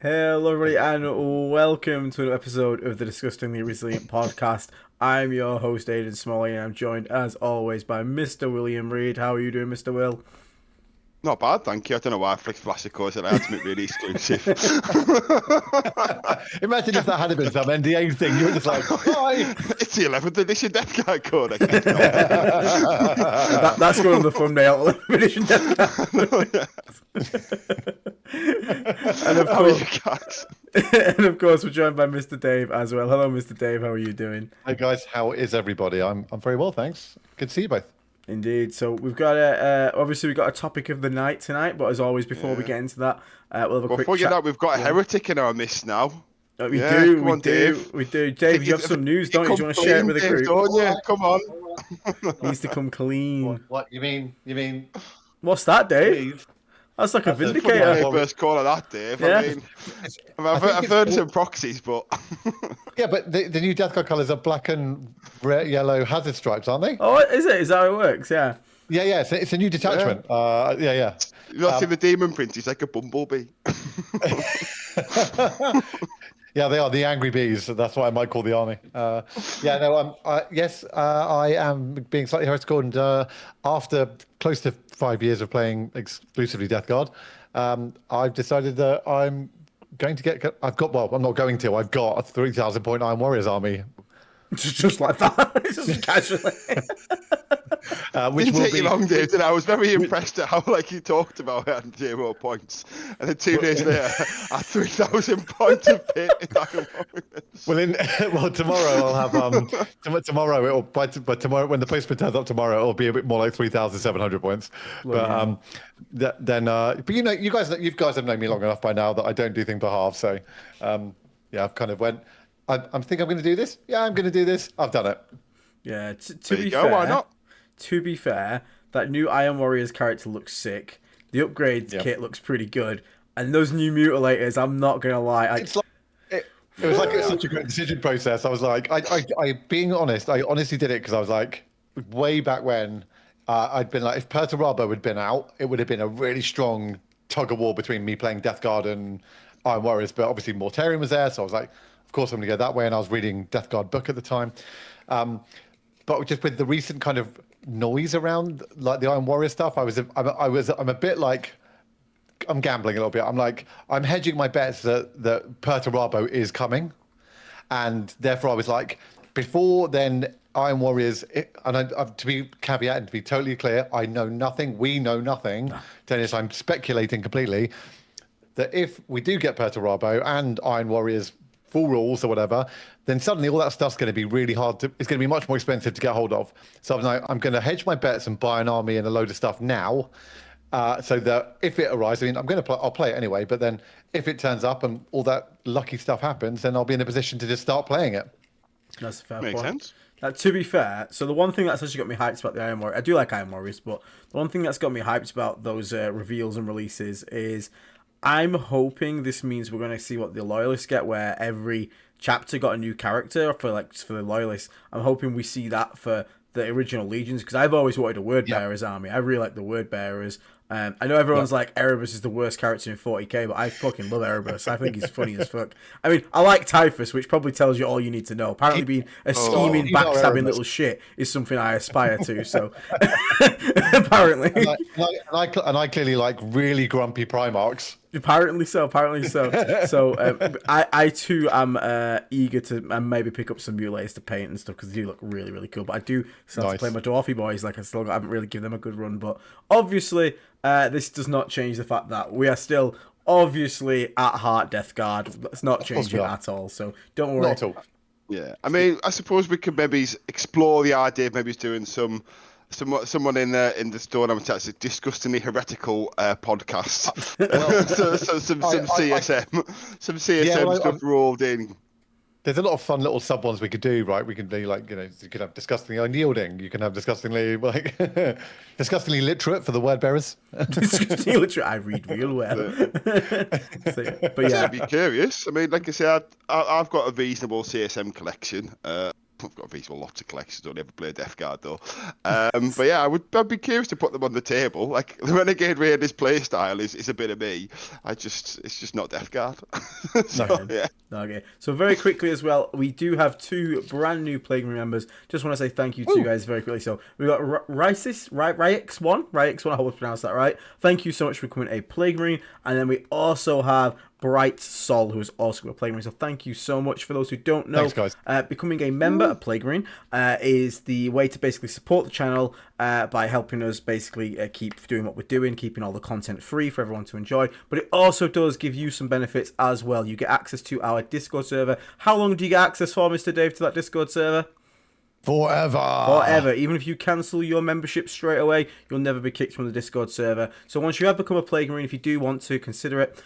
Hello, everybody, and welcome to an episode of the Disgustingly Resilient podcast. I'm your host, Aidan Smalley, and I'm joined, as always, by Mr. William Reed. How are you doing, Mr. Will? Not bad, thank you. I don't know why I flicked Flash course and I had to make really exclusive. Imagine if that had been some NDA thing. You were just like, hi. It's the 11th edition Death Guard code. That's going on the thumbnail. 11th edition Death and of course, and of course, we're joined by Mr. Dave as well. Hello, Mr. Dave. How are you doing? Hi guys, how is everybody? I'm very well, thanks. Good to see you both. Indeed. So we've got obviously we've got a topic of the night tonight, but as always, before we get into that, we'll have a quick Before you chat. know, we've got a heretic in our midst now. We do. Dave, you have some news, don't you? Do you want to share it with the group? Don't you? Come on. Needs to come clean. What you mean? What's that, Dave? Please. That's like a Put vindicator. your first call of that, Dave. Yeah. I mean, I've heard some proxies, but Yeah, but the new Death Guard colours are black and red, yellow hazard stripes, aren't they? Oh, is it? Is that how it works? Yeah. Yeah. It's a new detachment. Yeah. you've not seen the demon print. He's like a bumblebee. Yeah, they are the angry bees. So that's what I might call the army. Yes, I am being slightly heretical, and after close to 5 years of playing exclusively Death Guard, I've decided that I'm going to get. I've got a 3,000 point Iron Warriors army. Just like that. Just casually. Which Didn't will take be you long, Dave. And I was very impressed at how you talked about it and 0 points, and then 2 days later, at 3,000 points of pit. Well, tomorrow I'll have tomorrow it'll by tomorrow when the postman turns up tomorrow it'll be a bit more like 3,700 points. But you guys have known me long enough by now that I don't do things by half. So I've kind of went. I think I'm going to do this. Yeah, I'm going to do this. I've done it. Yeah. There you go. Why not? To be fair, that new Iron Warriors character looks sick. The upgrade kit looks pretty good, and those new mutilators, I'm not gonna lie, it was like such a great decision process. I was like, being honest, I honestly did it because I was like, way back when, I'd been like, if Perturabo had been out, it would have been a really strong tug of war between me playing Death Guard and Iron Warriors, but obviously Mortarion was there, so I was like, of course I'm gonna go that way, and I was reading Death Guard book at the time. But just with the recent kind of noise around like the Iron Warrior stuff, I'm a bit like, I'm gambling a little bit. I'm hedging my bets that Perturabo is coming, and therefore I was like, before then Iron Warriors, to be caveat and to be totally clear, I know nothing. We know nothing. Dennis, I'm speculating completely that if we do get Perturabo and Iron Warriors full rules or whatever, then suddenly all that stuff's going to be really hard it's going to be much more expensive to get hold of. So I'm going to hedge my bets and buy an army and a load of stuff now, so that if it arrives, I'll play it anyway, but then if it turns up and all that lucky stuff happens, then I'll be in a position to just start playing it. That's a fair Makes point. sense. To be fair, so the one thing that's actually got me hyped about the Iron Warrior, I do like Iron Warriors, but the one thing that's got me hyped about those reveals and releases is I'm hoping this means we're going to see what the Loyalists get, where every chapter got a new character for the Loyalists. I'm hoping we see that for the original Legions, because I've always wanted a Word Bearers army. I really like the Word Bearers. I know everyone's like, Erebus is the worst character in 40k, but I fucking love Erebus. I think he's funny as fuck. I mean, I like Typhus, which probably tells you all you need to know. Apparently being a scheming, backstabbing little shit is something I aspire to, so... apparently. And I clearly like really grumpy Primarchs. Apparently so. So I too am eager to maybe pick up some mutilators to paint and stuff, because they do look really, really cool. But I do still have to play my Dwarfy boys. Like, I haven't really given them a good run. But obviously, this does not change the fact that we are still obviously at heart Death Guard. That's not changing at all. So don't worry. Not at all. Yeah, I mean, I suppose we could maybe explore the idea of maybe doing someone in the store. I'm a disgustingly heretical podcast. Some CSM stuff rolled in. There's a lot of fun little sub ones we could do, right? We could be like, you could have disgustingly unyielding. You can have disgustingly disgustingly literate for the Word Bearers. Disgustingly literate. I read real well. But yeah, I'd be curious. I mean, like I said, I've got a reasonable CSM collection. I've got a reasonable lot to collect. So don't ever play Death Guard though. But yeah, I'd be curious to put them on the table. Like the Renegade Raiders play style is a bit of me. It's just not Death Guard. So, yeah. Okay. So very quickly as well, we do have 2 brand new Plague Marine members. Just want to say thank you to you guys very quickly. So we got Ryx1. I hope I pronounced that right. Thank you so much for becoming a Plague Marine. And then we also have Bright Sol, who is also a Plague Marine. So thank you so much. For those who don't know, thanks, guys. Becoming a member of Plague Marine is the way to basically support the channel by helping us basically keep doing what we're doing, keeping all the content free for everyone to enjoy. But it also does give you some benefits as well. You get access to our Discord server. How long do you get access for, Mr. Dave, to that Discord server? Forever. Even if you cancel your membership straight away, you'll never be kicked from the Discord server. So once you have become a Plague Marine, if you do want to consider it,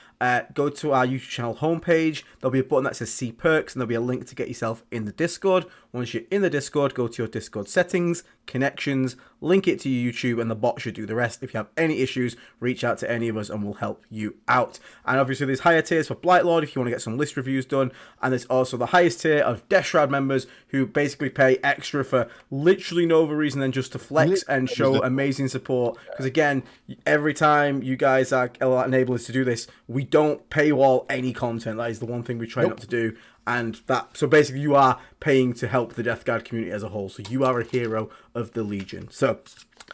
go to our YouTube channel homepage. There'll be a button that says See Perks, and there'll be a link to get yourself in the Discord. Once you're in the Discord, go to your Discord settings, connections, link it to your YouTube, and the bot should do the rest. If you have any issues, reach out to any of us and we'll help you out. And obviously there's higher tiers for Blightlord if you want to get some list reviews done, and there's also the highest tier of Death Shroud members who basically pay extra for literally no other reason than just to flex and show amazing support. Because again, every time you guys enable us to do this, we don't paywall any content. That is the one thing we try not to do. And that, so basically you are paying to help the Death Guard community as a whole. So you are a hero of the Legion. So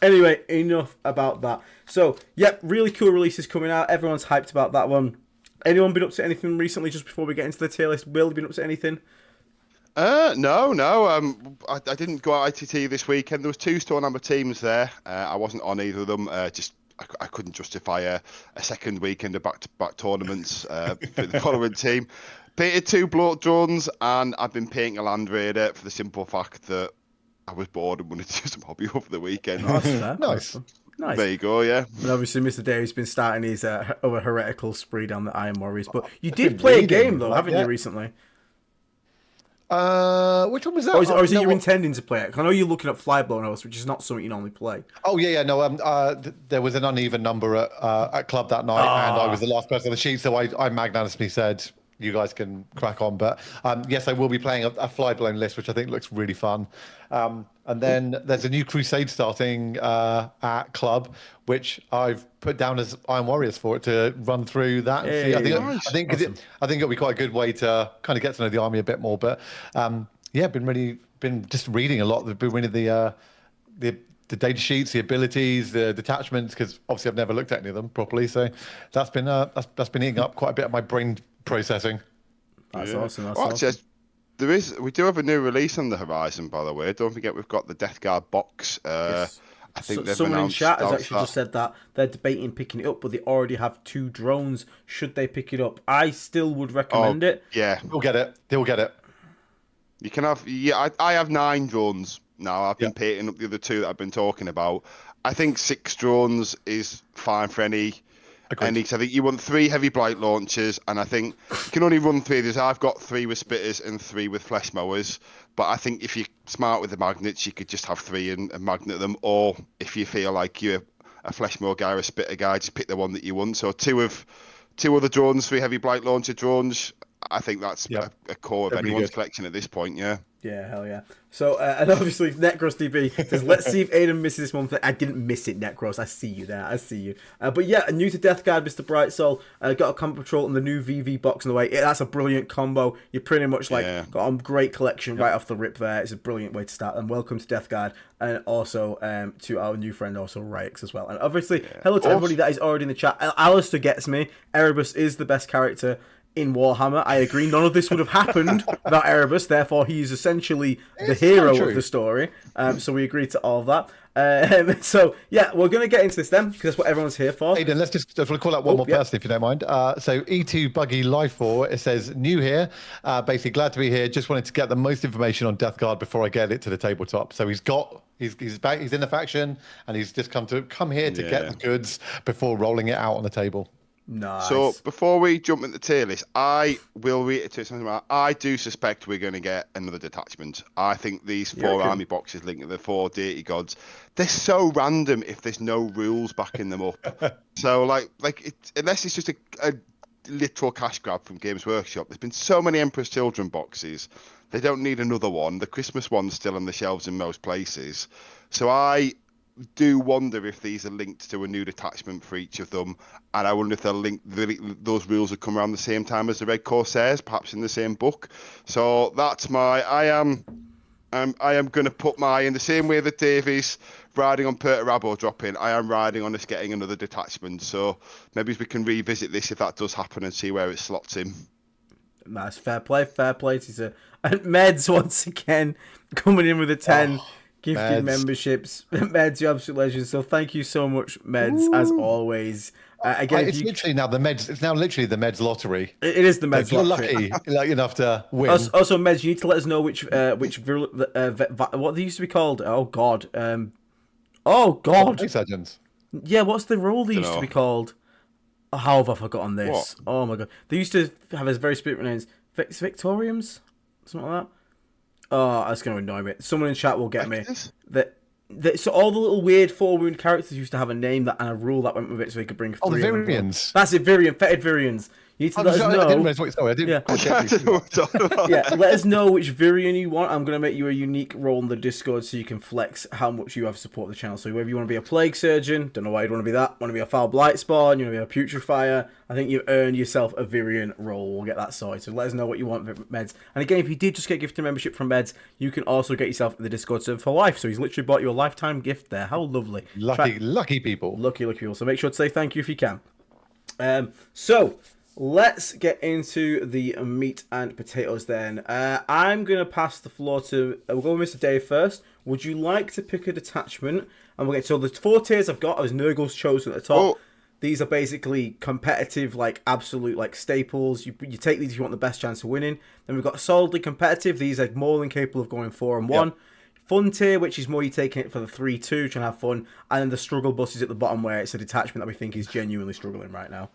anyway, enough about that. So yep, really cool releases coming out. Everyone's hyped about that one. Anyone been up to anything recently just before we get into the tier list? Will, you been up to anything? No. I didn't go out ITT this weekend. There was 2 Stormhammer teams there. I wasn't on either of them. I couldn't justify a second weekend of back-to-back tournaments for the following team. Painted 2 bloat drones, and I've been painting a Land Raider for the simple fact that I was bored and wanted to do some hobby over the weekend. Oh, that's fair. Nice. Nice. There you go, yeah. And obviously, Mr. Dave's been starting his other heretical spree down the Iron Warriors. But you did play a game, though, haven't you, recently? Which one was that? Or is it you're intending to play it? 'Cause I know you're looking at Flyblown House, which is not something you normally play. Oh yeah. No. There was an uneven number at club that night, and I was the last person on the sheet, so I magnanimously said you guys can crack on. But yes, I will be playing a Flyblown list, which I think looks really fun. And then there's a new Crusade starting at club, which I've put down as Iron Warriors for it to run through that. Hey, I think it'll be quite a good way to kind of get to know the army a bit more. But yeah, been just reading a lot. Been reading the data sheets, the abilities, the detachments, because obviously I've never looked at any of them properly. So that's been eating up quite a bit of my brain processing. That's awesome. That's Well, awesome. actually, we do have a new release on the horizon, by the way. Don't forget we've got the Death Guard box. Yes. I think they've Someone in announced chat has that- actually just said that they're debating picking it up, but they already have 2 drones. Should they pick it up? I still would recommend it. Yeah, They'll get it. you can have. Yeah, I have 9 drones now. I've been painting up the other 2 that I've been talking about. I think 6 drones is fine for any. Agreed. So I think you want 3 heavy blight launchers, and I think you can only run 3 of these. I've got 3 with spitters and 3 with flesh mowers. But I think if you're smart with the magnets, you could just have 3 and magnet them. Or if you feel like you're a flesh mower guy or a spitter guy, just pick the one that you want. So 2 other drones, 3 heavy blight launcher drones. I think that's a core of That'd be anyone's good. collection at this point. Yeah. Yeah, hell yeah. So, and obviously, Necros DB says, let's see if Aiden misses this one thing. I didn't miss it, Necros. I see you there. I see you. But yeah, new to Death Guard, Mr. Brightsoul. Got a combo patrol and the new VV box in the way. That's a brilliant combo. You're pretty much got a great collection right off the rip there. It's a brilliant way to start. And welcome to Death Guard. And also to our new friend, also Ryx as well. And obviously, hello to everybody that is already in the chat. Alistair gets me. Erebus is the best character in Warhammer. I agree. None of this would have happened without Erebus. Therefore, he is essentially the hero of the story. So we agree to all of that. So yeah, we're going to get into this then, because that's what everyone's here for. Aidan, let's just call out one more person if you don't mind. So E2 Buggy Life 4, it says new here. Basically glad to be here. Just wanted to get the most information on Death Guard before I get it to the tabletop. So he's back. He's in the faction, and he's just come here to get the goods before rolling it out on the table. Nice. So before we jump into the tier list, I will reiterate something about. I do suspect we're going to get another detachment. I think these 4 army boxes linked to the 4 deity gods, they're so random if there's no rules backing them up. So unless it's just a literal cash grab from Games Workshop, there's been so many Emperor's Children boxes They don't need another one. The Christmas one's still on the shelves in most places. So I do wonder if these are linked to a new detachment for each of them, and I wonder if they'll link those rules will come around the same time as the Red Corsairs, perhaps in the same book. So that's I am going to put my, in the same way that Davies riding on Perturabo dropping, I am riding on us getting another detachment. So maybe we can revisit this if that does happen and see where it slots in. That's fair play. And Meds once again coming in with a 10 gifted Meds. memberships. Meds, you're absolute legend. So thank you so much, Meds, as always. Again, it's literally now the Meds. It's now literally the Meds lottery. It is the Meds lottery. You're lucky enough to win. Also, Meds, you need to let us know which what they used to be called. Oh God. Surgeons. Yeah, what's the role they used to be called? Oh, how have I forgotten this? What? Oh my God. They used to have a very spirit names. Victoriums? Something like that. Oh, that's going to annoy me. Someone in chat will get me. So all the little weird 4-wound characters used to have a name and a rule that went with it so they could bring 3 the of them. Virians. That's it, fetid Virians. You need to let us know. I didn't realize what. Sorry, I didn't. Yeah, let us know which Virion you want. I'm going to make you a unique role in the Discord so you can flex how much you have support the channel. So whether you want to be a Plague Surgeon, don't know why you'd want to be that. Want to be a Foul Blightspawn, you want to be a Putrefier. I think you've earned yourself a Virion role. We'll get that sorted. So let us know what you want, Meds. And again, if you did just get gifted membership from Meds, you can also get yourself in the Discord server for life. So he's literally bought you a lifetime gift there. How lovely. Lucky people. Lucky people. So make sure to say thank you if you can. So let's get into the meat and potatoes then. I'm going to pass the floor to... we'll go with Mr. Dave first. Would you like to pick a detachment? And we'll get to the 4 tiers I've got. As Nurgle's chosen at the top. Oh. These are basically competitive, like absolute like staples. You take these if you want the best chance of winning. Then we've got solidly competitive. These are more than capable of going 4 and 1. Yep. Fun tier, which is more you taking it for the 3-2, trying to have fun. And then the struggle bus is at the bottom where it's a detachment that we think is genuinely struggling right now.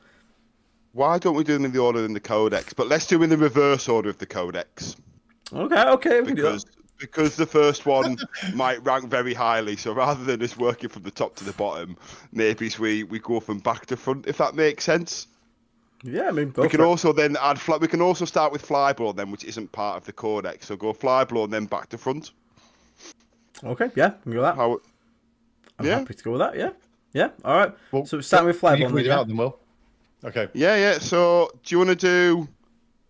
Why don't we do them in the order in the codex? But let's do in the reverse order of the codex. Okay, we can do that. Because the first one might rank very highly, so rather than us working from the top to the bottom, maybe we go from back to front, if that makes sense. Yeah, I mean, we can also then add we can also start with Flyblow then, which isn't part of the codex. So go Flyblow and then back to front. Okay, yeah, we can go that. I'm happy to go with that. Yeah. All right. Well, so starting with Flyblow. You can read it out then, Will. Okay. Yeah. So do you want to do?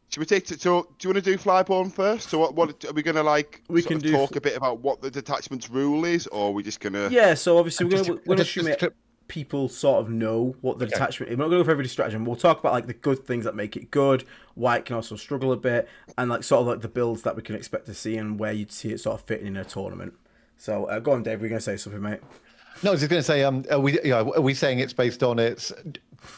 Should we take it? So, do you want to do Flyborn first? So, what are we going to like? We can talk a bit about what the detachment's rule is, or are we just going to? Yeah. So obviously, we're going to assume people sort of know what the detachment is. We're not going to go for every stratagem. We'll talk about like the good things that make it good, why it can also struggle a bit, and like sort of like the builds that we can expect to see and where you'd see it sort of fitting in a tournament. So, go on, Dave. We're going to say something, mate. No, I was just going to say, are we saying it's based on its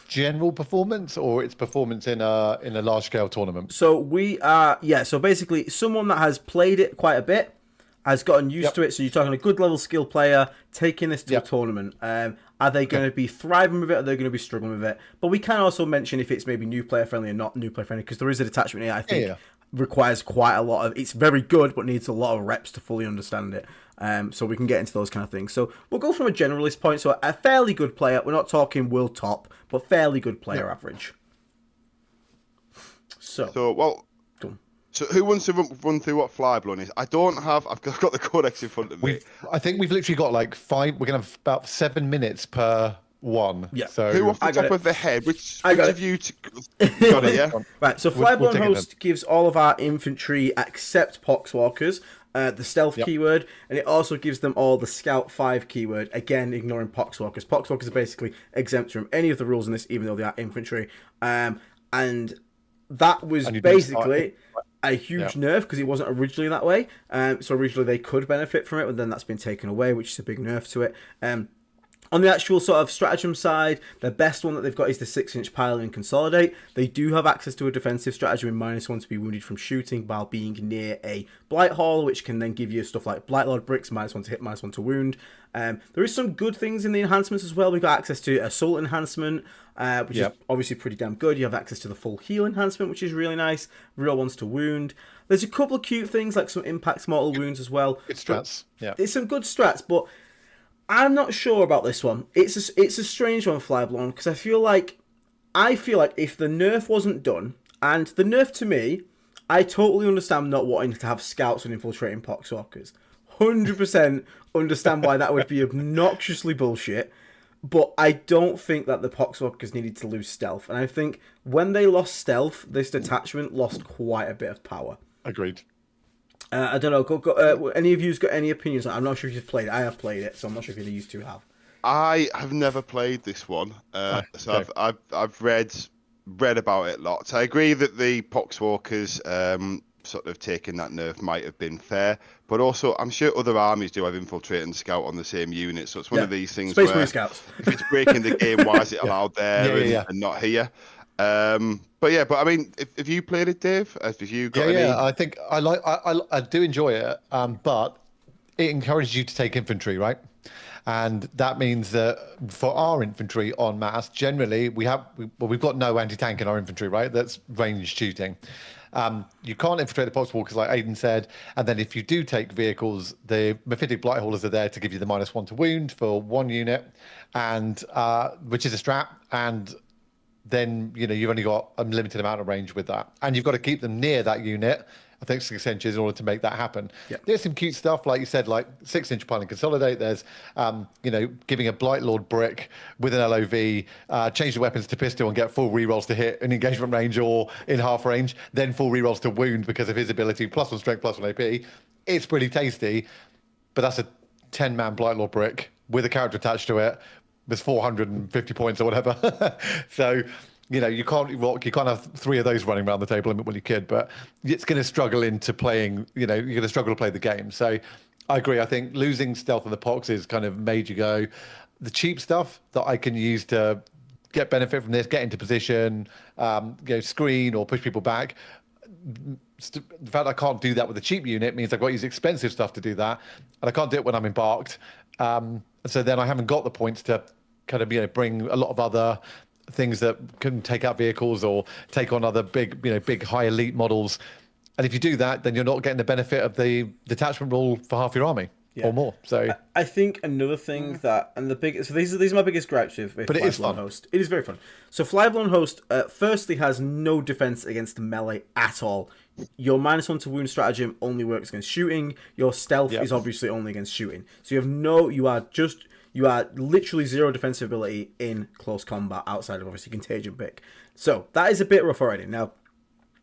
general performance or its performance in a large scale tournament? So we are, so basically someone that has played it quite a bit, has gotten used to it. So you're talking a good level skill player taking this to a tournament. Are they going to be thriving with it? Or are they going to be struggling with it? But we can also mention if it's maybe new player friendly or not new player friendly, because there is a detachment here I think requires quite a lot of. It's very good, but needs a lot of reps to fully understand it. So we can get into those kind of things. So we'll go from a generalist point. So a fairly good player. We're not talking world top, but fairly good player average. So who wants to run through what Flyblown is? I've got the codex in front of me. I think we've literally got like 5. We're gonna have about 7 minutes per one. Yeah. So who off the top of the head? Which of you got it? Yeah. Right. So Flyblown Host gives all of our infantry except Poxwalkers the stealth keyword, and it also gives them all the Scout 5 keyword, again ignoring Poxwalkers. Poxwalkers are basically exempt from any of the rules in this, even though they are infantry. And that was basically a huge nerf because it wasn't originally that way. So originally they could benefit from it, but then that's been taken away, which is a big nerf to it. On the actual sort of stratagem side, the best one that they've got is the 6-inch pile and consolidate. They do have access to a defensive stratagem in -1 to be wounded from shooting while being near a blight hall, which can then give you stuff like Blightlord bricks, -1 to hit, -1 to wound. There is some good things in the enhancements as well. We've got access to assault enhancement, which is obviously pretty damn good. You have access to the full heal enhancement, which is really nice. Real ones to wound. There's a couple of cute things like some impact mortal wounds as well. It's strats. It's some good strats, but I'm not sure about this one. It's a strange one, Flyblown, because I feel like if the nerf wasn't done, and the nerf to me, I totally understand not wanting to have scouts and infiltrating poxwalkers. 100% understand why that would be obnoxiously bullshit. But I don't think that the poxwalkers needed to lose stealth. And I think when they lost stealth, this detachment lost quite a bit of power. Agreed. I don't know. Any of you's got any opinions? I'm not sure if you've played it. I have played it, so I'm not sure if any of you two have. I have never played this one, so okay. I've read about it lots. I agree that the Poxwalkers sort of taking that nerf might have been fair, but also I'm sure other armies do have infiltrate and scout on the same unit, so it's one of these things Space where Marine Scouts. if it's breaking the game, why is it allowed there and not here? But I mean, if you played it, Dave, have you got any? I think I do enjoy it, but it encourages you to take infantry, right? And that means that for our infantry en masse, generally we've got no anti-tank in our infantry, right? That's ranged shooting. You can't infiltrate the Poxwalkers like Aidan said, and then if you do take vehicles, the Mephitic Blight Haulers are there to give you the -1 to wound for one unit, and which is a strap, and then you've only got a limited amount of range with that, and you've got to keep them near that unit. I think 6 inches in order to make that happen. Yeah. There's some cute stuff, like you said, like 6-inch pile and consolidate. There's, giving a Blight Lord brick with an LOV, change the weapons to pistol and get full rerolls to hit in engagement range or in half range, then full rerolls to wound because of his ability, +1 strength, +1 AP. It's pretty tasty, but that's a 10-man Blight Lord brick with a character attached to it. There's 450 points or whatever. So, you can't have 3 of those running around the table. Well, you could, but it's going to struggle into playing, you're going to struggle to play the game. So I agree. I think losing stealth on the Pox is kind of made you go, the cheap stuff that I can use to get benefit from this, get into position, screen or push people back. The fact I can't do that with a cheap unit means I've got to use expensive stuff to do that. And I can't do it when I'm embarked. So then I haven't got the points to kind of, bring a lot of other things that can take out vehicles or take on other big high elite models. And if you do that, then you're not getting the benefit of the detachment rule for half your army or more. So I think another thing that, and the biggest, so these are my biggest gripes with but it is Flyblown fun. Host. It is very fun. So Flyblown Host, firstly, has no defense against melee at all. Your -1 to wound stratagem only works against shooting. Your stealth is obviously only against shooting. So you are literally 0 defensive ability in close combat outside of obviously contagion pick. So that is a bit rough already. Now,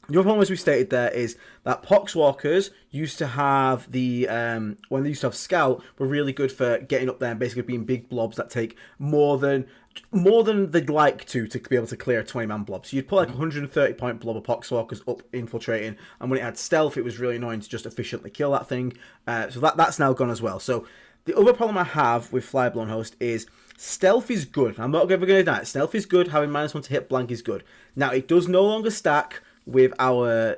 the other problem, as we stated there, is that Poxwalkers used to have when they used to have Scout, were really good for getting up there and basically being big blobs that take more than they'd like to be able to clear a 20-man blob. So you'd put like a 130-point blob of Poxwalkers up infiltrating, and when it had stealth, it was really annoying to just efficiently kill that thing. So that's now gone as well. So the other problem I have with Flyblown Host is stealth is good. I'm not ever going to deny it. Stealth is good. Having -1 to hit blank is good. Now, it does no longer stack with our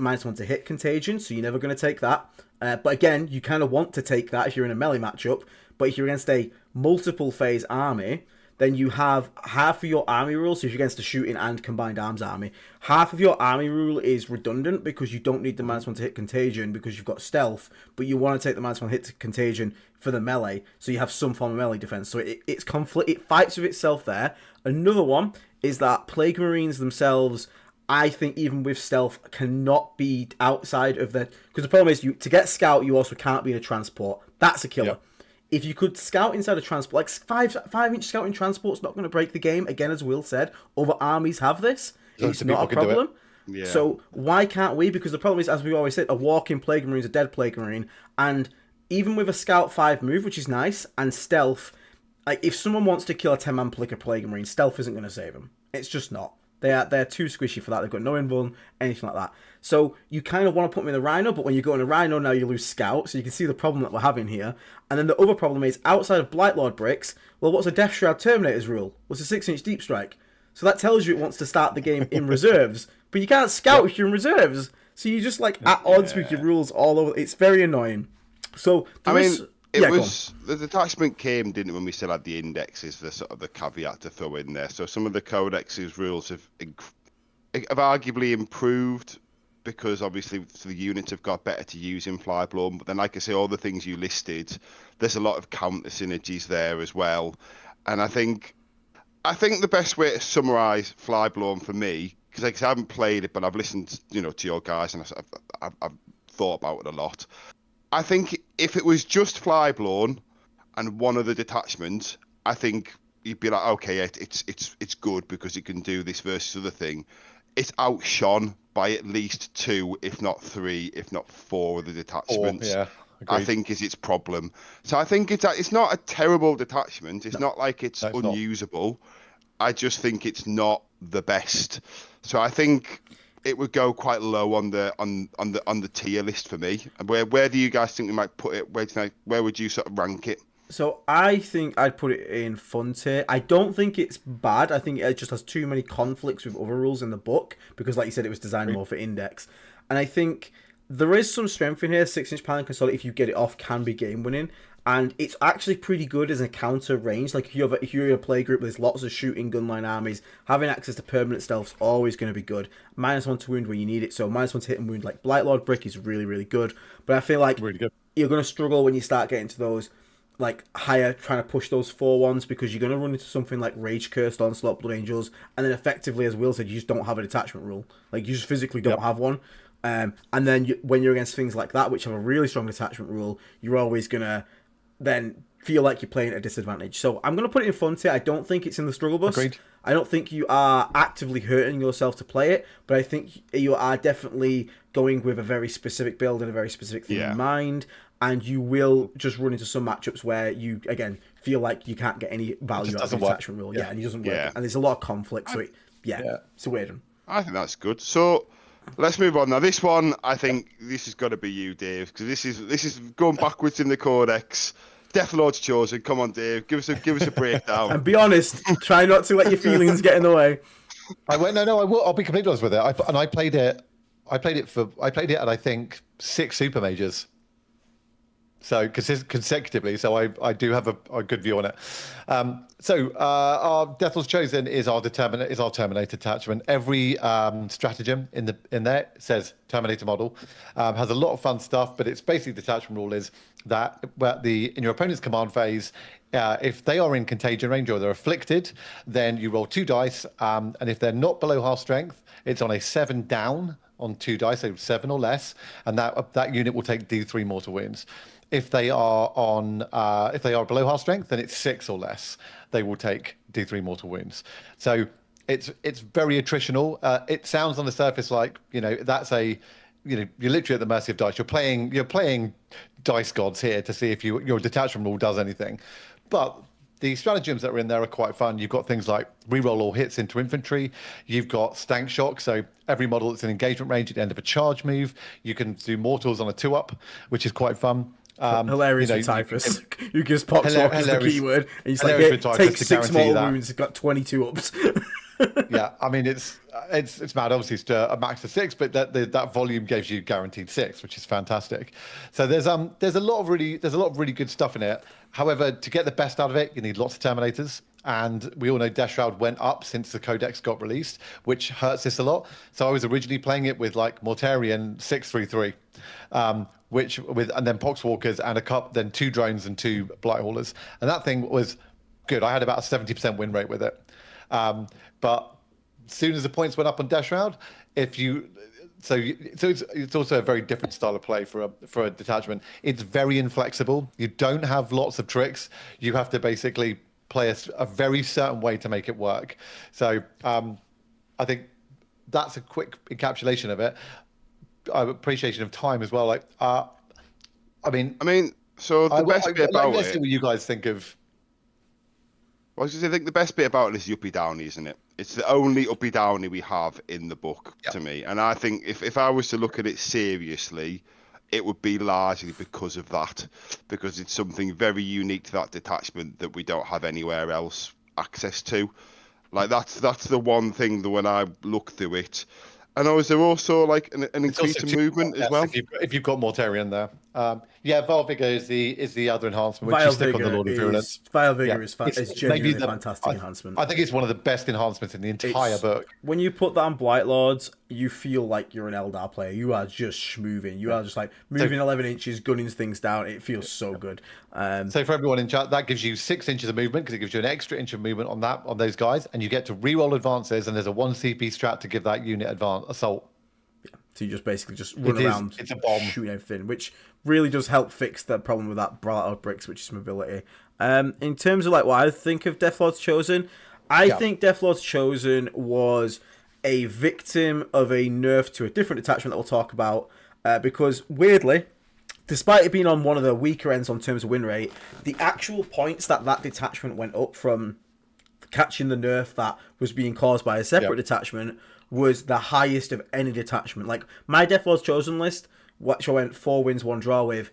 -1 to hit contagion, so you're never going to take that. But again, you kind of want to take that if you're in a melee matchup. But if you're against a multiple phase army, then you have half of your army rule. So if you're against a shooting and combined arms army, half of your army rule is redundant because you don't need the -1 to hit contagion because you've got stealth, but you want to take the -1 hit to contagion for the melee, so you have some form of melee defense. So it's conflict. It fights with itself there. Another one is that Plague Marines themselves, I think, even with stealth, cannot be outside of the, because the problem is to get scout, you also can't be in a transport. That's a killer. Yep. If you could scout inside a transport, like 5-inch scouting transport's not going to break the game. Again, as Will said, other armies have this. It's not a problem. Yeah. So why can't we? Because the problem is, as we always said, a walking Plague Marine is a dead Plague Marine. And even with a Scout 5 move, which is nice, and stealth, like if someone wants to kill a 10-man Plague Marine, stealth isn't going to save them. It's just not. They're too squishy for that. They've got no invuln, anything like that. So you kind of want to put them in the Rhino, but when you go in a Rhino, now you lose Scout. So you can see the problem that we're having here. And then the other problem is, outside of Blightlord bricks, well, what's a Death Shroud Terminator's rule? What's a 6-inch Deep Strike? So that tells you it wants to start the game in reserves. But you can't scout if you're in reserves. So you're just like at odds with your rules all over. It's very annoying. So the detachment came, didn't it, when we still had the indexes, the sort of the caveat to throw in there. So some of the codexes rules have arguably improved because obviously the units have got better to use in Flyblown. But then, like I say, all the things you listed, there's a lot of counter synergies there as well. And I think the best way to summarise Flyblown for me because I haven't played it, but I've listened, to your guys, and I've thought about it a lot. I think if it was just Flyblown and one of the detachments, I think you'd be like, okay, it's good because it can do this versus other thing. It's outshone by at least 2, if not 3, if not 4 of the detachments. Yeah, I think is its problem. So I think it's not a terrible detachment. It's not like it's No, it's not. unusable. I just think it's not the best. So I think it would go quite low on the tier list for me. And where do you guys think we might put it? Where would you sort of rank it? So I think I'd put it in fun tier. I don't think it's bad. I think it just has too many conflicts with other rules in the book because, like you said, it was designed more for index. And I think there is some strength in here. 6-inch Paladin Console, if you get it off, can be game winning, and it's actually pretty good as a counter range. Like if you're in a play group, there's lots of shooting gunline armies. Having access to permanent stealth's always going to be good. -1 to wound when you need it. So -1 to hit and wound like Blightlord Brick is really, really good. But I feel like Really good. you're going to struggle when you start getting to those like higher, trying to push those 4-1s, because you're going to run into something like Rage Cursed, Onslaught, Blood Angels, and then effectively, as Will said, you just don't have a detachment rule. Like, you just physically don't have one. And then when you're against things like that, which have a really strong detachment rule, you're always going to then feel like you're playing at a disadvantage. So I'm going to put it in fun tier. I don't think it's in the struggle bus. Agreed. I don't think you are actively hurting yourself to play it, but I think you are definitely going with a very specific build and a very specific thing in mind, and you will just run into some matchups where you, again, feel like you can't get any value out of the attachment rule. Yeah, and it doesn't work. Yeah. And there's a lot of conflict, so it's a weird one. I think that's good. So let's move on now. This one, I think this has got to be you, Dave, because this is going backwards in the codex. Death Lord's chosen. Come on, Dave. Give us a breakdown. And be honest. Try not to let your feelings get in the way. I went. No. I will. I'll be completely honest with it. I played it. I played it at I think 6 super majors. So consecutively, so I do have a good view on it. Our Death Lord's Chosen is our Terminator attachment. Every stratagem in there says Terminator model. Has a lot of fun stuff, but its basic detachment rule is that in your opponent's command phase, if they are in contagion range or they're afflicted, then you roll 2 dice, and if they're not below half strength, it's on a 7 down on 2 dice, so 7 or less, and that unit will take D3 mortal wounds. If they are below half strength, then it's 6 or less. They will take D3 mortal wounds. So it's very attritional. It sounds on the surface like that's you're literally at the mercy of dice. You're playing dice gods here to see if your detachment rule does anything. But the stratagems that are in there are quite fun. You've got things like reroll all hits into infantry. You've got stank shock, so every model that's in engagement range at the end of a charge move. You can do mortals on a 2-up, which is quite fun. Hilarious with Typhus. You just Poxwalk as the keyword, and he's like, take 6 mortal wounds. It's got 22 ups. Yeah, I mean it's mad. Obviously, it's a max of 6, but that volume gives you guaranteed 6, which is fantastic. So there's a lot of really good stuff in it. However, to get the best out of it, you need lots of Terminators. And we all know Death Shroud went up since the Codex got released, which hurts this a lot. So I was originally playing it with like Mortarion 633, and then Poxwalkers and then 2 drones and 2 Blight Haulers. And that thing was good. I had about a 70% win rate with it. But as soon as the points went up on Death Shroud, so it's also a very different style of play for a detachment. It's very inflexible. You don't have lots of tricks. You have to basically play a very certain way to make it work. So I think that's a quick encapsulation of it. Appreciation of time as well. Like, I mean, so the best bit about let's see what you guys think of. I was going to say, I think the best bit about it is the uppy downy, isn't it? It's the only uppy downy we have in the book to me. And I think if I was to look at it seriously, it would be largely because of that, because it's something very unique to that detachment that we don't have anywhere else access to. Like that's the one thing that when I look through it. And is there also like an increase in movement as well? If you've got Mortarion there, Yeah, Vile Vigor is the other enhancement, which you stick on the Lord of Virulence. Vile Vigor Yeah. is genuinely a fantastic enhancement. I think it's one of the best enhancements in the entire book. When you put that on Blight Lords, you feel like you're an Eldar player. You are just schmoving. You are just like moving 11 inches, gunning things down. It feels so good. So for everyone in chat, that gives you 6 inches of movement because it gives you an extra inch of movement on those guys, and you get to reroll advances. And there's a 1 CP strat to give that unit assault. So you just basically run around, it's a bomb, shooting everything, which really does help fix the problem with that Brawler of Bricks, which is mobility. In terms of like what I think of Deathlord's Chosen, I think Deathlord's Chosen was a victim of a nerf to a different detachment that we'll talk about, because weirdly, despite it being on one of the weaker ends on terms of win rate, the actual points that detachment went up from catching the nerf that was being caused by a separate detachment was the highest of any detachment. Like, my Deathlord's Chosen list, which I went 4 wins, 1 draw with,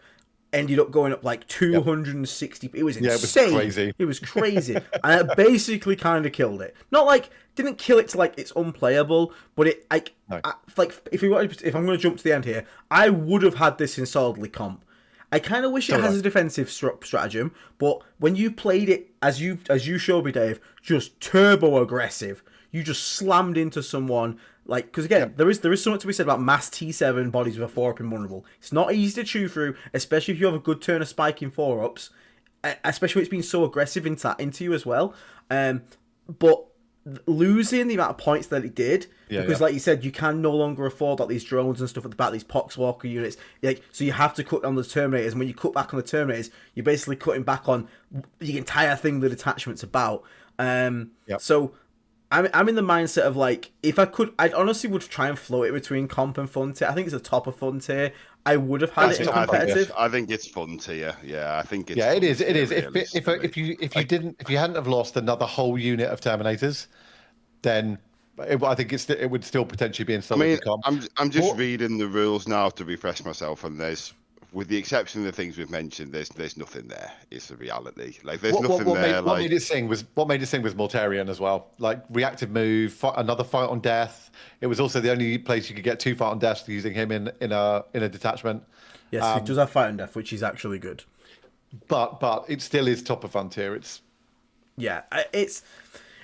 ended up going up like 260. It was insane. It was crazy. And it basically kind of killed it. Not like, didn't kill it to like it's unplayable, but it, like, if I'm going to jump to the end here, I would have had this in solidly comp. I kind of wish it has a defensive stratagem, but when you played it, as you showed me, Dave, just turbo aggressive. You just slammed into someone, like, because again, there is something to be said about mass T7 bodies with a 4-up invulnerable. It's not easy to chew through, especially if you have a good turn of spiking 4-ups, especially when it's been so aggressive into you as well. But losing the amount of points that it did, because like you said, you can no longer afford like these drones and stuff at the back, these Poxwalker units, like, so you have to cut on the Terminators, and when you cut back on the Terminators, you're basically cutting back on the entire thing the detachment's about. So I'm in the mindset of like, if I could, I honestly would try and float it between comp and fun tier. I think it's the top of fun tier. I would have had it in competitive. I think it's fun tier. Yeah, I think it's. Yeah, it is. It is. If you hadn't have lost another whole unit of Terminators, then I think it would still potentially be in solid comp. I'm just reading the rules now to refresh myself, and there's, with the exception of the things we've mentioned, there's nothing there. It's the reality. Like, there's nothing there. What made it sing was Mortarion as well. Like, reactive move, another fight on death. It was also the only place you could get 2 fight on death using him in a detachment. Yes, he does have fight on death, which is actually good. But it still is top of fun tier.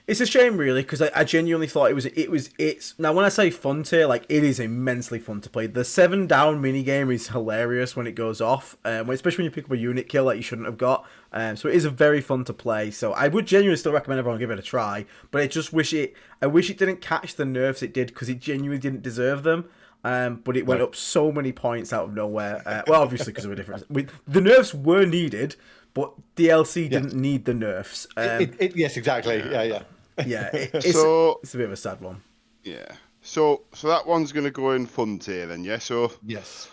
It's a shame, really, because I genuinely thought it's now when I say fun tier, like, it is immensely fun to play. The 7 down minigame is hilarious when it goes off, especially when you pick up a unit kill that you shouldn't have got. So it is a very fun to play. So I would genuinely still recommend everyone give it a try, but I wish it didn't catch the nerfs it did, because it genuinely didn't deserve them. But it went up so many points out of nowhere. Well, obviously because of a difference. The nerfs were needed, but DLC didn't need the nerfs. Yes, exactly. Yeah. It's a bit of a sad one. Yeah. So that one's going to go in fun tier then, yeah? So yes.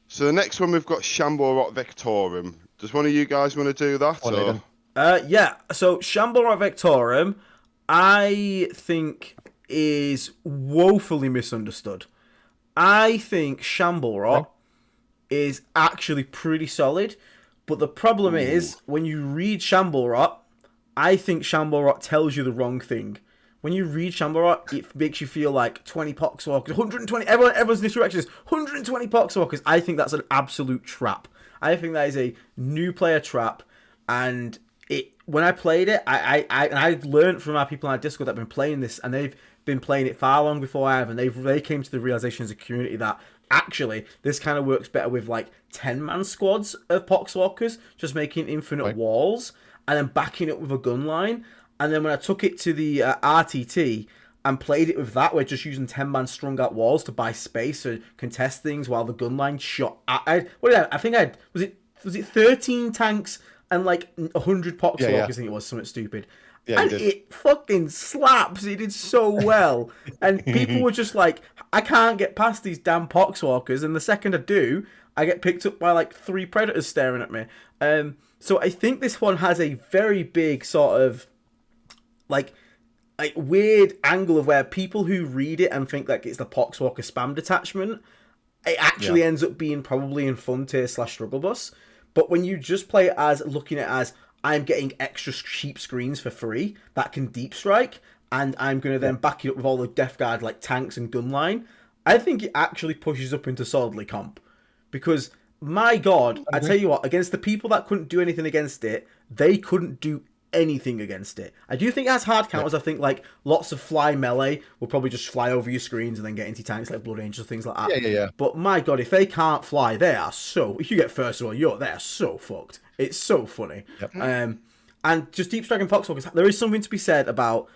So the next one we've got Shamble Rot Vectorum. Does one of you guys want to do that? Yeah. So Shamble Rot Vectorum, I think, is woefully misunderstood. I think Shamble Rot is actually pretty solid, but the problem is, when you read Shamble Rot, I think Shamble Rot tells you the wrong thing. When you read Shamble Rot, it makes you feel like 20 Poxwalkers, 120. Everyone's initial reaction is 120 Poxwalkers. I think that's an absolute trap. I think that is a new player trap, and when I played it, I learned from our people on our Discord that have been playing this, and they've been playing it far long before I have, and they came to the realization as a community that actually this kind of works better with like 10-man squads of Poxwalkers, just making infinite walls and then backing it with a gun line. And then when I took it to the RTT and played it with that, we're just using 10-man strung out walls to buy space or contest things while the gun line shot. I think was it 13 tanks and like 100 Poxwalkers. I think it was something stupid. Yeah, and it fucking slaps. It did so well. And people were just like, I can't get past these damn Poxwalkers. And the second I do, I get picked up by like 3 predators staring at me. So I think this one has a very big sort of like weird angle of where people who read it and think like it's the Poxwalker spam detachment, it actually ends up being probably in fun tier / struggle bus. But when you just play it as looking at it as I'm getting extra cheap screens for free that can deep strike, and I'm going to then back it up with all the Death Guard like tanks and gun line, I think it actually pushes up into solidly comp. Because my God, I tell you what, against the people that couldn't do anything against it, they couldn't do anything against it. I do think it has hard counters. I think like lots of fly melee will probably just fly over your screens and then get into tanks like Blood Angels, things like that. Yeah. But my God, if they can't fly, they are so. If you get first of all, they are so fucked. It's so funny. Yep. And just deep striking Poxwalkers, there is something to be said about.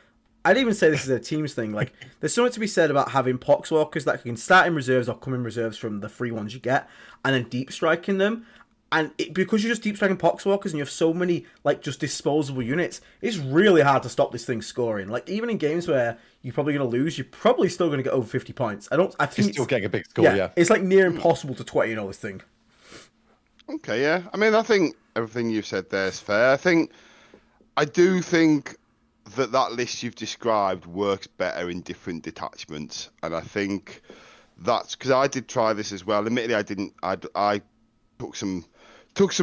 I'd even say this is a teams thing. Like, there's something to be said about having Poxwalkers that can start in reserves or come in reserves from the free ones you get, and then deep striking them. And because you're just deep striking Poxwalkers and you have so many like just disposable units, it's really hard to stop this thing scoring. Like even in games where you're probably going to lose, you're probably still going to get over 50 points. I think you're still getting a big score. Yeah, it's like near impossible to 20 in all this thing. Okay, yeah. I mean, I think everything you've said there is fair. I do think that list you've described works better in different detachments, and I think that's because I did try this as well. Admittedly, I didn't. I took some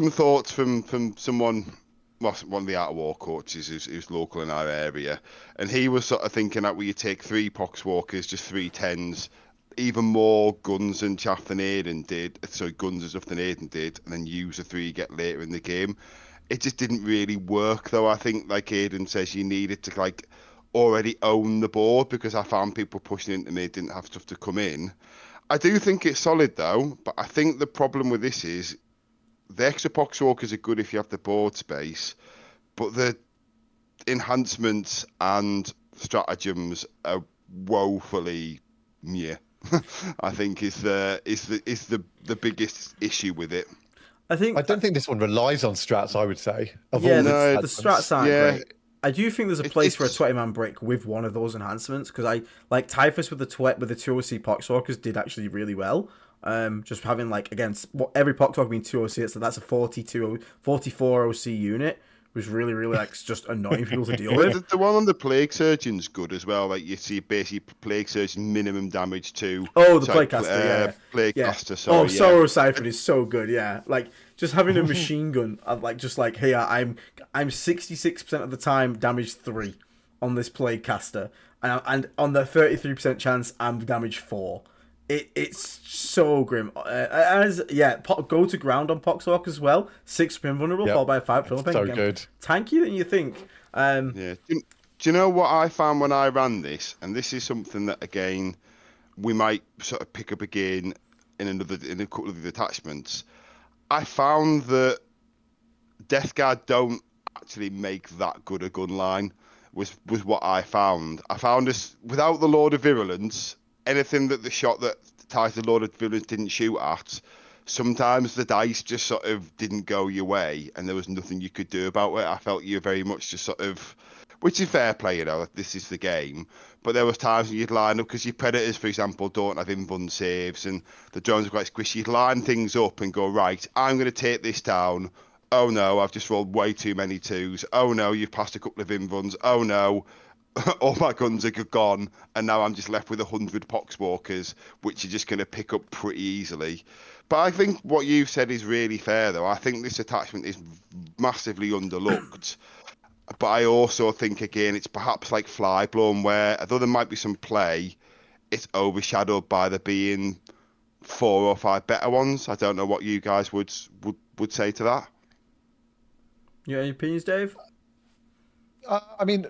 thoughts from someone, well, one of the Art of War coaches who's local in our area, and he was sort of thinking that you take 3 Poxwalkers, just 3 10s, even more guns and chaff than Aiden did. So guns and stuff than Aiden did, and then use the 3 you get later in the game. It just didn't really work, though. I think, like Aiden says, you needed to like already own the board, because I found people pushing into me didn't have stuff to come in. I do think it's solid, though, but I think the problem with this is the extra Poxwalkers are good if you have the board space, but the enhancements and stratagems are woefully I think is the biggest issue with it. I don't think this one relies on strats, I would say. The strats aren't great. I do think there's a place for a 20-man break with one of those enhancements, because I like Typhus with the 2OC Poxwalkers did actually really well. Just having like against every Poxwalker being 2OC, so that's a 44 OC unit was really like just annoying people to deal with. The one on the Plague Surgeon's good as well. Like you see basically Plague Surgeon minimum damage to the Plague Caster, Plague Caster. Sorry, Sorrow Siphon is so good. Yeah, like just having a machine gun, like just like hey, I'm 66% of the time damage 3 on this Plague Caster, and on the 33% chance I'm damage 4. It's so grim. Go to ground on Poxwalk as well. 6 spin vulnerable, followed by 5 fill. So good. Tankier than you think. Do you know what I found when I ran this? And this is something that again we might sort of pick up again in a couple of the detachments. I found that Death Guard don't actually make that good a gun line. Was what I found. I found this without the Lord of Virulence. Anything that the shot that ties the Lord of Villains didn't shoot at, sometimes the dice just sort of didn't go your way, and there was nothing you could do about it. I felt you very much just sort of, which is fair play, this is the game. But there was times when you'd line up, because your Predators, for example, don't have invuln saves, and the drones are quite squishy. You'd line things up and go, right, I'm going to take this down. Oh no, I've just rolled way too many 2s. Oh no, you've passed a couple of invuns. Oh no. All my guns are gone, and now I'm just left with 100 Poxwalkers, which are just going to pick up pretty easily. But I think what you've said is really fair, though. I think this attachment is massively underlooked. But I also think, again, it's perhaps like Flyblown, where although there might be some play, it's overshadowed by there being 4 or 5 better ones. I don't know what you guys would say to that. You got any opinions, Dave? I mean,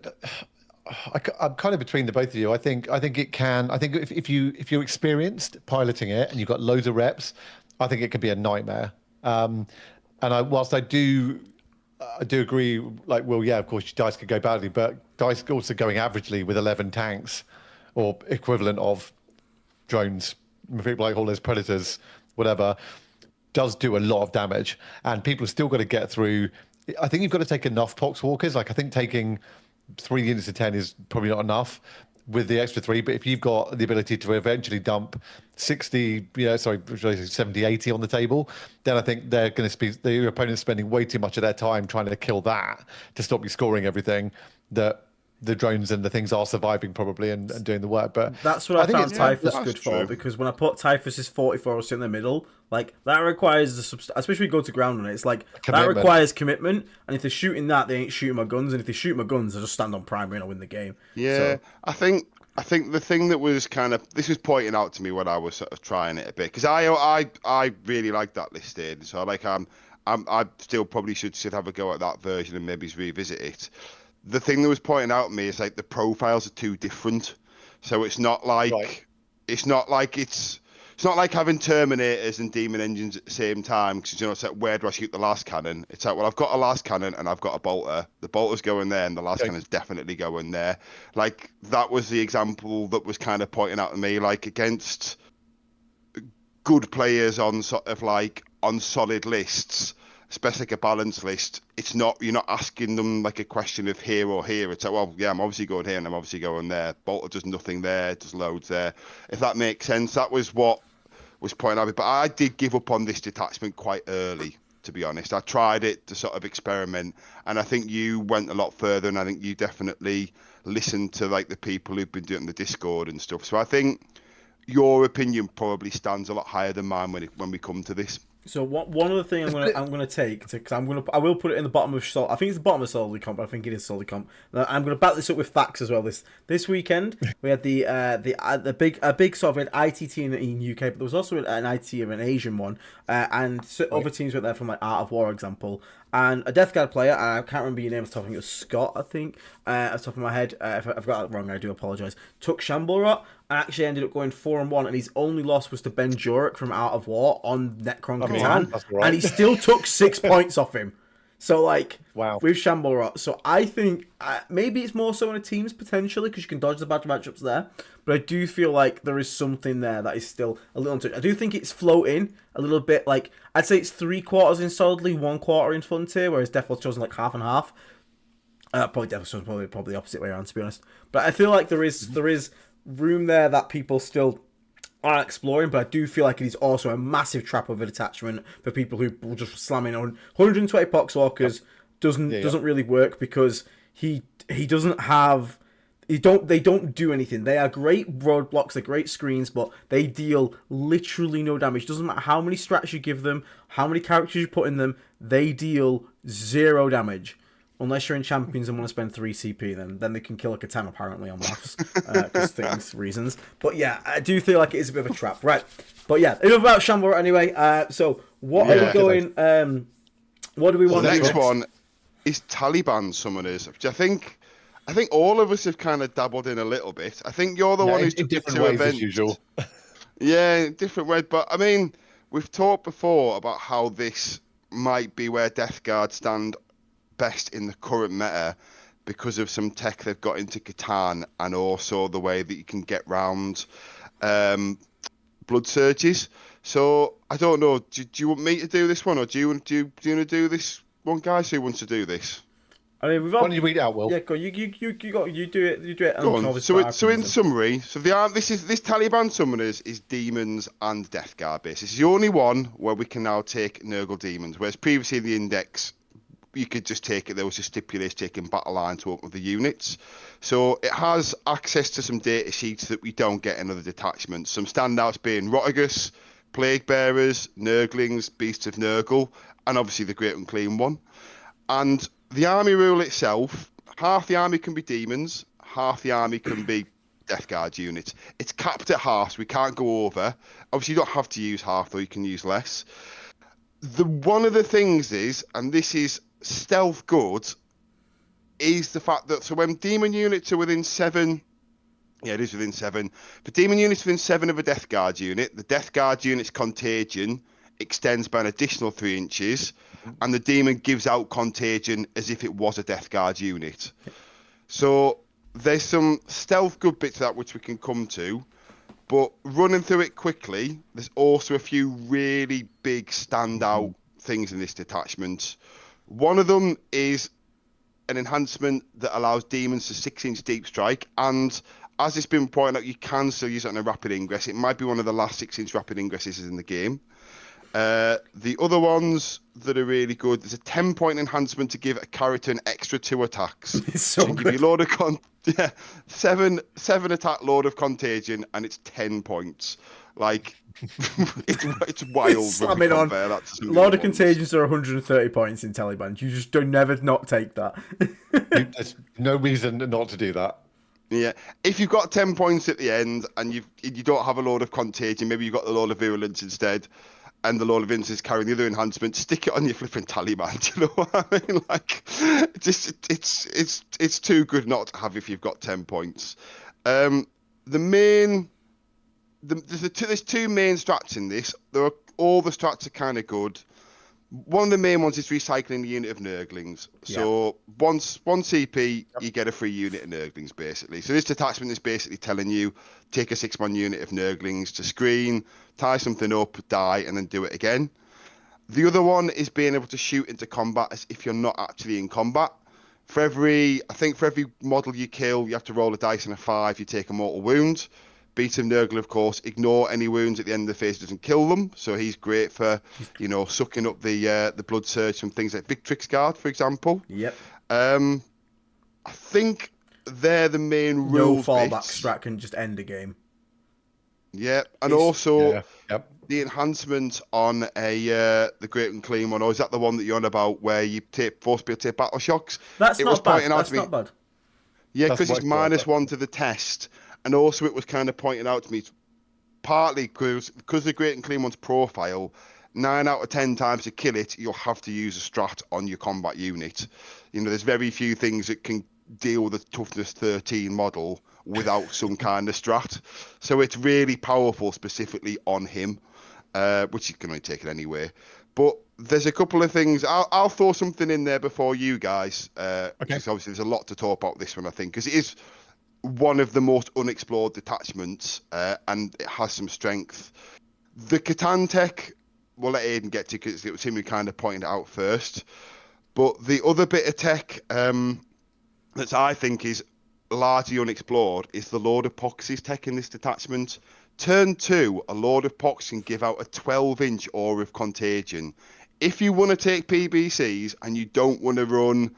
I'm kind of between the both of you. I think it can. I think if you're experienced piloting it and you've got loads of reps, I think it can be a nightmare. Whilst I do agree, like, well, yeah, of course, dice could go badly, but dice also going averagely with 11 tanks or equivalent of drones, people like all those Predators, whatever, does do a lot of damage, and people have still got to get through. I think you've got to take enough Poxwalkers. Like, I think taking 3 units of 10 is probably not enough with the extra 3, but if you've got the ability to eventually dump 70, 80 on the table, then I think they're going to be, your opponent's spending way too much of their time trying to kill that to stop you scoring everything, that the drones and the things are surviving probably and doing the work. But that's what I found Typhus good for, because when I put Typhus's 44 in the middle, like that requires especially when you go to ground on it, it's like that requires commitment, and if they're shooting that, they ain't shooting my guns, and if they shoot my guns, I just stand on primary and I win the game. Yeah, so. I think I think the thing that was this was pointing out to me when I was sort of trying it a bit, because I really like that listing. So like I still probably should have a go at that version and maybe revisit it. The thing that was pointing out to me is like the profiles are too different. So Right. it's not like having Terminators and Demon Engines at the same time, because it's like, where do I shoot the last cannon? It's like, well, I've got a last cannon and I've got a bolter. The bolter's going there and the last Okay. cannon's definitely going there. Like, that was the example that was kind of pointing out to me, like, against good players on sort of like on solid lists, especially like a balanced list. You're not asking them like a question of here or here. It's like, well, yeah, I'm obviously going here and I'm obviously going there. Bolter does nothing there, does loads there. If that makes sense, that was what was pointing out. But I did give up on this detachment quite early, to be honest. I tried it to sort of experiment, and I think you went a lot further, and I think you definitely listened to like the people who've been doing the Discord and stuff. So I think your opinion probably stands a lot higher than mine when we come to this. So one other thing I'm gonna take, because I will put it in the bottom of Sol. I think it's the bottom of Solid Comp, but I think it is Solid Comp. Now, I'm gonna back this up with facts as well. This weekend we had the big sort of an ITT in UK, but there was also an IT of an Asian one, and other teams went there from like Art of War example. And a Death Guard player, and I can't remember your name off the top, I think it was Scott, I think, off the top of my head. If I've got it wrong, I do apologise. Took Shamblrot and actually ended up going 4-1, and his only loss was to Ben Jurek from Art of War on Necron Catan, that's right. and he still took 6 points off him. So, like, Wow. with Shamblrot. So I think maybe it's more so in a teams, potentially, because you can dodge the bad matchups there. But I do feel like there is something there that is still a little untouched. I do think it's floating a little bit. Like, I'd say it's 3/4 in Solidly, 1/4 in Frontier, whereas Deathwatch chosen like half and half. Probably Deathwatch chosen probably the opposite way around, to be honest. But I feel like there is room there that people still are exploring, but I do feel like it is also a massive trap of a detachment for people who will just slam in on 120 Poxwalkers. Doesn't really work, because he doesn't have they don't do anything. They are great roadblocks, they're great screens, but they deal literally no damage. Doesn't matter how many strats you give them, how many characters you put in them, they deal 0 damage. Unless you're in Champions and want to spend 3 CP, then they can kill a Catan apparently on maths, because reasons. But yeah, I do feel like it is a bit of a trap, right? But yeah, enough about Shamblrot anyway. So what are we going? What do we want? The next one is Taliban summoners, which I think all of us have kind of dabbled in a little bit. I think you're the one who's in took different two ways events. as usual. Yeah, in different ways. But I mean, we've talked before about how this might be where Death Guard stand best in the current meta, because of some tech they've got into Catan, and also the way that you can get round blood surges. So I don't know. Do you want me to do this one, or do you want to do this one, guys? Who wants to do this? I mean, Why don't you read it out, Will? Yeah, go. You do it. You do it. Go on. So in summary, this Taliban summoners is demons and Death Guard base. It's the only one where we can now take Nurgle demons, whereas previously in the index you could just take it. There was a stipulation taking battle line to open the units. So it has access to some data sheets that we don't get in other detachments. Some standouts being Rotigus, Plague Bearers, Nurglings, Beasts of Nurgle, and obviously the Great Unclean One. And the army rule itself, half the army can be demons, half the army can be Death Guard units. It's capped at half, so we can't go over. Obviously, you don't have to use half, though. You can use less. One of the things is, and this is stealth good, is the fact that, so when demon units are within 7, yeah, it is within 7. For demon units within 7 of a Death Guard unit, the Death Guard unit's contagion extends by an additional 3 inches, and the demon gives out contagion as if it was a Death Guard unit. So there's some stealth good bits of that which we can come to, but running through it quickly, there's also a few really big standout things in this detachment. One of them is an enhancement that allows demons to 6-inch deep strike, and as it's been pointed out, you can still use it on a rapid ingress. It might be one of the last 6-inch rapid ingresses in the game. The other ones that are really good, there's a 10-point enhancement to give a character an extra 2 attacks. It's so good. Give you load of 7 attack, load of contagion, and it's 10 points. Like, it's wild. Slam it on. Lord of Contagions are 130 points in Taliban. You just don't never not take that. There's no reason not to do that. Yeah, if you've got 10 points at the end and you don't have a load of contagion, maybe you've got the load of virulence instead, and the load of virulence is carrying the other enhancement, stick it on your flipping Taliban. Do you know what I mean? Like, just it's too good not to have if you've got 10 points. The main there's two main strats in this. All the strats are kind of good. One of the main ones is recycling the unit of Nurglings. So once one CP, you get a free unit of Nurglings, basically. So this detachment is basically telling you, take a 6-man unit of Nurglings to screen, tie something up, die, and then do it again. The other one is being able to shoot into combat as if you're not actually in combat. For every model you kill, you have to roll a dice and a 5, you take a mortal wound. Beat him Nurgle, of course, ignore any wounds at the end of the phase, doesn't kill them. So he's great for, sucking up the blood surge from things like Victrix Guard, for example. Yep. I think they're the main rules. No fallback bits. strat can just end a game. Yeah, and the enhancement on the Great and Clean one, or is that the one that you're on about where you force people to take battle shocks? That's not bad. That's not bad. Yeah, because it's -1 to the test. And also it was kind of pointed out to me, partly because the Great and Clean One's profile, 9 out of 10 times to kill it, you'll have to use a strat on your combat unit. There's very few things that can deal with a toughness 13 model without some kind of strat. So it's really powerful specifically on him, which you can only take it anyway. But there's a couple of things. I'll throw something in there before you guys. Because obviously there's a lot to talk about this one, I think, because it is one of the most unexplored detachments, and it has some strength. The Catan tech, we'll let Aiden get to because it was him who kind of pointed it out first. But the other bit of tech that I think is largely unexplored is the Lord of Pox's tech in this detachment. Turn 2, a Lord of Pox can give out a 12-inch aura of contagion. If you want to take PBCs and you don't want to run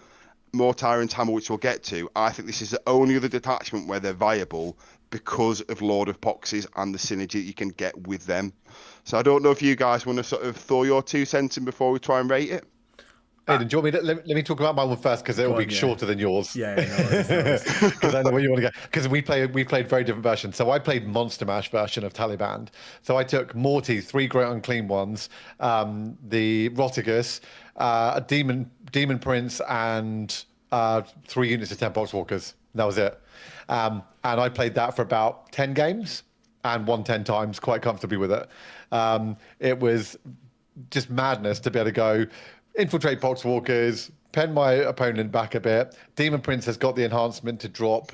more Tyrant's Hammer, which we'll get to, I think this is the only other detachment where they're viable because of Lord of Poxes and the synergy you can get with them. So I don't know if you guys want to sort of throw your 2 cents in before we try and rate it. Aiden, do you want me to let me talk about my one first because it will be shorter than yours. Yeah, no, because I know where you want to go. Because we played very different versions. So I played Monster Mash version of Taliban. So I took Morty's 3 Great Unclean Ones, the Rotigus, a Demon Prince, and 3 units of 10 Boxwalkers. That was it. And I played that for about 10 games and won 10 times quite comfortably with it. It was just madness to be able to go infiltrate Boxwalkers, pen my opponent back a bit. Demon Prince has got the enhancement to drop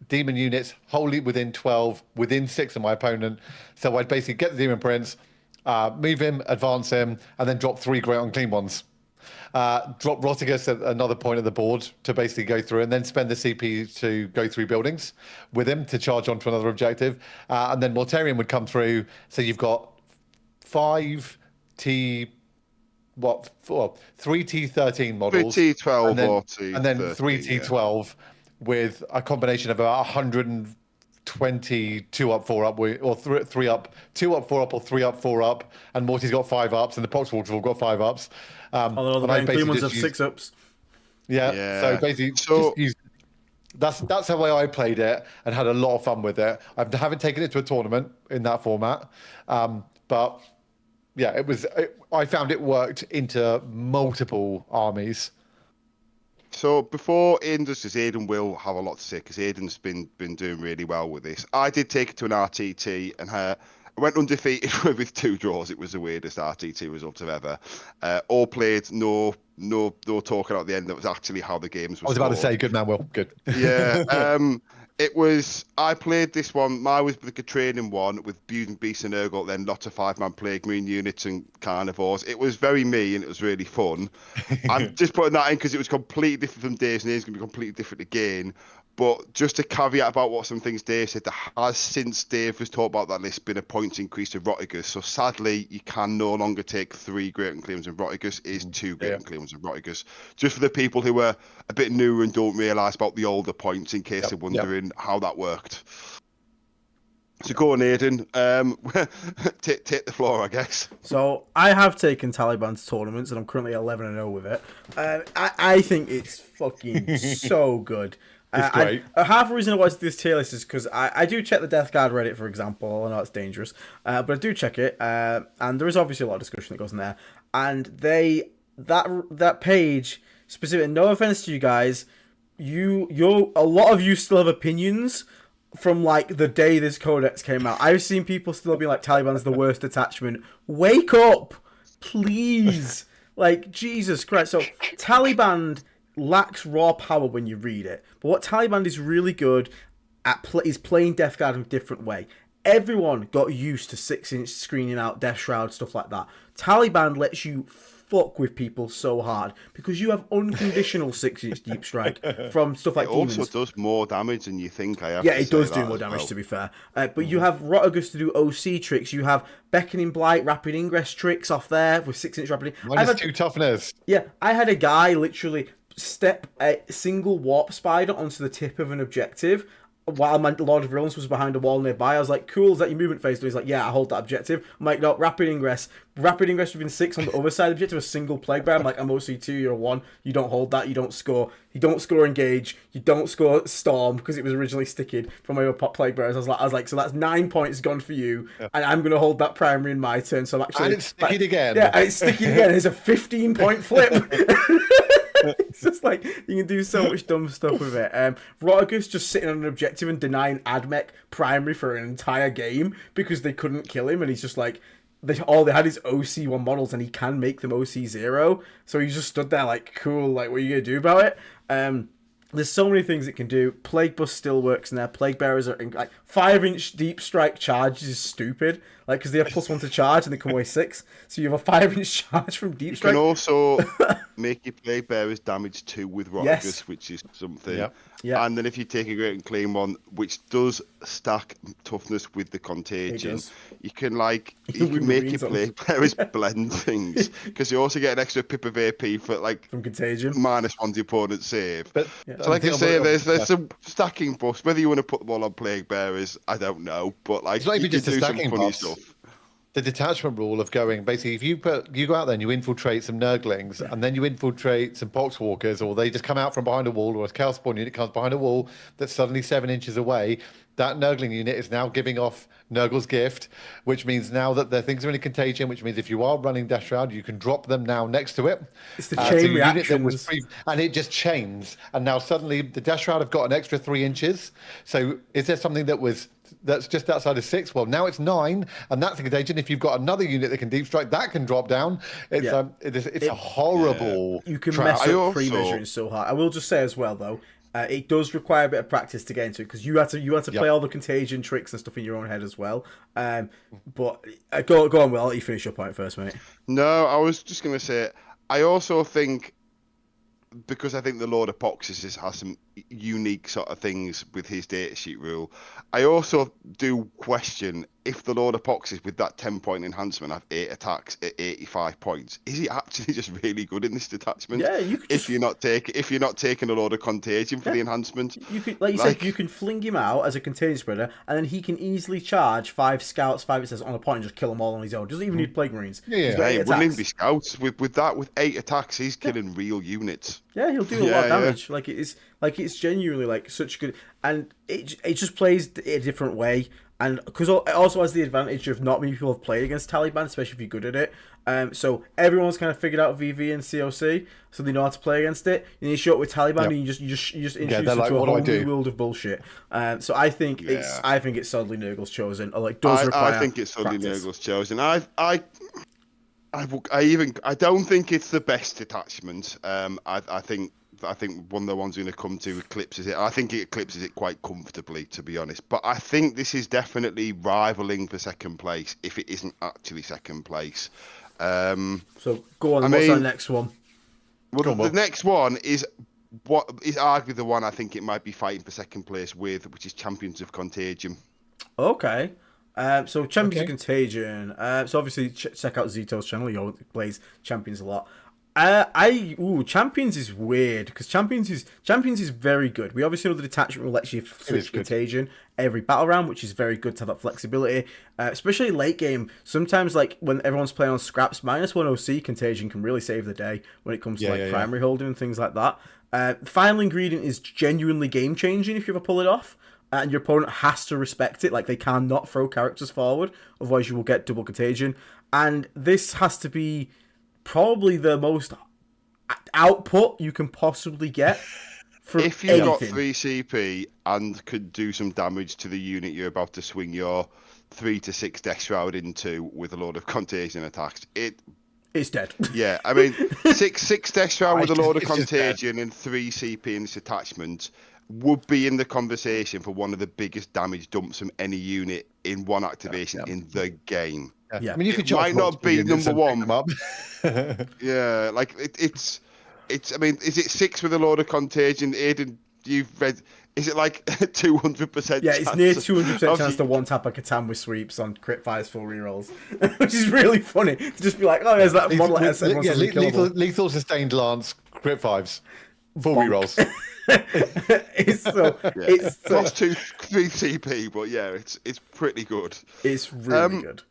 demon units wholly within 12, within 6 of my opponent. So I'd basically get the Demon Prince, move him, advance him, and then drop 3 Great Unclean Ones. Drop Rotigus at another point of the board to basically go through, and then spend the CP to go through buildings with him to charge on to another objective. And then Mortarion would come through. So you've got 3 T13 models, 3 T12 or T13, and then 3 T12 with a combination of about 120 2 up, 4 up, or 3 up, 2 up, 4 up, or 3 up, 4 up, and Morty's got 5 ups, and the Poxwalkers have got 5 ups. Although the Clean Ones have 6 ups. Yeah. So basically, just use. That's the way I played it and had a lot of fun with it. I haven't taken it to a tournament in that format, but. Yeah, I found it worked into multiple armies. So before Aiden does this, Aiden will have a lot to say because Aiden's been doing really well with this. I did take it to an RTT and I went undefeated with 2 draws. It was the weirdest RTT result I've ever. All played, no talking at the end. That was actually how the games were. I was about to say, good man, Will. Good. Yeah. I played this one. Mine was like a training one with Beast and Nurgle, then lots of 5-man Plague Marine units and carnivores. It was very me and it was really fun. I'm just putting that in because it was completely different from Dave's, and it's going to be completely different again. But just a caveat about what some things Dave said, there has, since Dave was talking about that list, been a points increase to Rotigus. So sadly, you can no longer take 3 Great Unclean Ones in Rotigus. It is 2 Great Unclean Ones in Rotigus. Just for the people who are a bit newer and don't realise about the older points, in case they're wondering how that worked. So go on, Aiden. Take the floor, I guess. So I have taken Taliban to tournaments, and I'm currently 11-0 with it. I think it's fucking so good. It's great. Half the reason I watch this tier list is because I do check the Death Guard Reddit, for example. I know it's dangerous, but I do check it, and there is obviously a lot of discussion that goes in there. And that page specific. No offense to you guys, a lot of you still have opinions from like the day this codex came out. I've seen people still be like, Taliban's the worst detachment. Wake up, please. Like, Jesus Christ. So Taliban lacks raw power when you read it, but what Taliban is really good at is playing Death Guard in a different way. Everyone got used to 6-inch screening out Death Shroud, stuff like that. Taliban lets you fuck with people so hard because you have unconditional 6-inch deep strike from stuff like demons. It also does more damage than you think. It does do more damage, to be fair. But you have Rotagus to do OC tricks. You have Beckoning Blight, Rapid Ingress tricks off there with 6-inch rapid. -2 toughness. Yeah, I had a guy literally step a single warp spider onto the tip of an objective while my Lord of Realms was behind a wall nearby. I was like, cool, is that your movement phase? And he's like, yeah, I hold that objective. I'm like, no, Rapid Ingress within 6 on the other side of the objective, a single Plague Bearer. I'm like, I'm OC2, you're a 1. You don't hold that, you don't score. You don't score Engage, you don't score Storm, because it was originally sticking from my other pop Plague Bearers. I was like, so that's 9 points gone for you, and I'm going to hold that primary in my turn. So I'm actually... And it's sticking again. Yeah, and it's sticking again. It's a 15-point flip. It's just like, you can do so much dumb stuff with it. Rotagus just sitting on an objective and denying Admech primary for an entire game because they couldn't kill him, and he's just like, all they had is OC1 models and he can make them OC0, so he just stood there like, cool, like, what are you going to do about it? There's so many things it can do. Plague Bust still works in there. Plague Bearers are like 5-inch deep strike charges is stupid. Like, because they have +1 to charge and they come away 6. So you have a 5-inch charge from deep strike. You can also make your Plague Bearers damage 2 with Rotagus, which is something. Yep. Yeah. And then if you take a Great and Clean one, which does stack toughness with the Contagion, you can like you can make your Plague Bearers blend things, because you also get an extra pip of AP for like from Contagion -1 the opponent's save. But, so like I say, there's some stacking buffs. Whether you want to put them all on Plague Bearers, I don't know. But like, it's not even just a stacking buff. The detachment rule of going, basically, if you go out there and you infiltrate some Nurglings, and then you infiltrate some Poxwalkers, or they just come out from behind a wall, or a Chaos Spawn unit comes behind a wall that's suddenly 7 inches away, that Nurgling unit is now giving off Nurgle's Gift, which means now that their things are in a contagion, which means if you are running Death Shroud, you can drop them now next to it. It's the chain reactions. And it just chains. And now suddenly the Death Shroud have got an extra 3 inches. So is there something that's just outside of 6? Well, now it's 9, and that's a contagion. If you've got another unit that can deep strike, that can drop down. It's a horrible. You can mess up pre-measuring so hard. I will just say as well, though, it does require a bit of practice to get into it, because you had to play all the contagion tricks and stuff in your own head as well. But go on, Will. I'll let you finish your point first, mate. No, I was just going to say, I also think, because I think the Lord of Poxes has some unique sort of things with his datasheet rule, I also do question if the Lord of Poxes with that 10-point enhancement have 8 attacks at 85 points, is he actually just really good in this detachment? Yeah, if you're not taking a Lord of Contagion for the enhancement. You could, like you said, you can fling him out as a contagion spreader, and then he can easily charge 5 scouts, 5 it says on a point, and just kill them all on his own. Doesn't even need Plague Marines. Hey, wouldn't even be scouts with 8 attacks. He's killing real units. Yeah, he'll do a lot of damage. It's genuinely like such good, and it just plays a different way. And because it also has the advantage of not many people have played against Taliban, especially if you're good at it. So everyone's kind of figured out VV and COC, so they know how to play against it. And you show it with Taliban, and you just introduce them to a whole new world of bullshit. So I think it's solidly Nurgle's chosen. Or like does require. I think it's solidly Nurgle's chosen. I don't think it's the best detachment. I think one of the ones we're going to come to eclipses it. I think it eclipses it quite comfortably, to be honest. But I think this is definitely rivaling for second place, if it isn't actually second place. So go on. What's our next one? Well, the next one is what is arguably the one I think it might be fighting for second place with, which is Champions of Contagion. Okay. So Champions of Contagion. So obviously check out Zito's channel. He always plays Champions a lot. Champions is weird because Champions is very good. We obviously know the detachment will let you switch contagion every battle round, which is very good to have that flexibility, especially late game. Sometimes, like when everyone's playing on scraps, -1 OC contagion can really save the day when it comes to primary holding and things like that. Final ingredient is genuinely game changing if you ever pull it off, and your opponent has to respect it. Like they cannot throw characters forward, otherwise you will get double contagion. And this has to be probably the most output you can possibly get from if you've got 3 CP and could do some damage to the unit you're about to swing your 3 to 6 death shroud into with a load of contagion attacks, it's dead. Yeah, I mean, six death shroud with a load of contagion and 3 CP in this attachment would be in the conversation for one of the biggest damage dumps from any unit in one activation in the game. Yeah. I mean, you could might not be number one. Yeah, like it's. I mean, is it 6 with a load of contagion? Aiden, you've read. Is it like 200%? Yeah, it's near 200% chance to one tap a Catan with sweeps on crit fires full rerolls, which is really funny to just be like, oh, there's that model that said lethal sustained lance crit 5s full rerolls. It's plus 2, 3 CP, but yeah, it's pretty good. It's really good.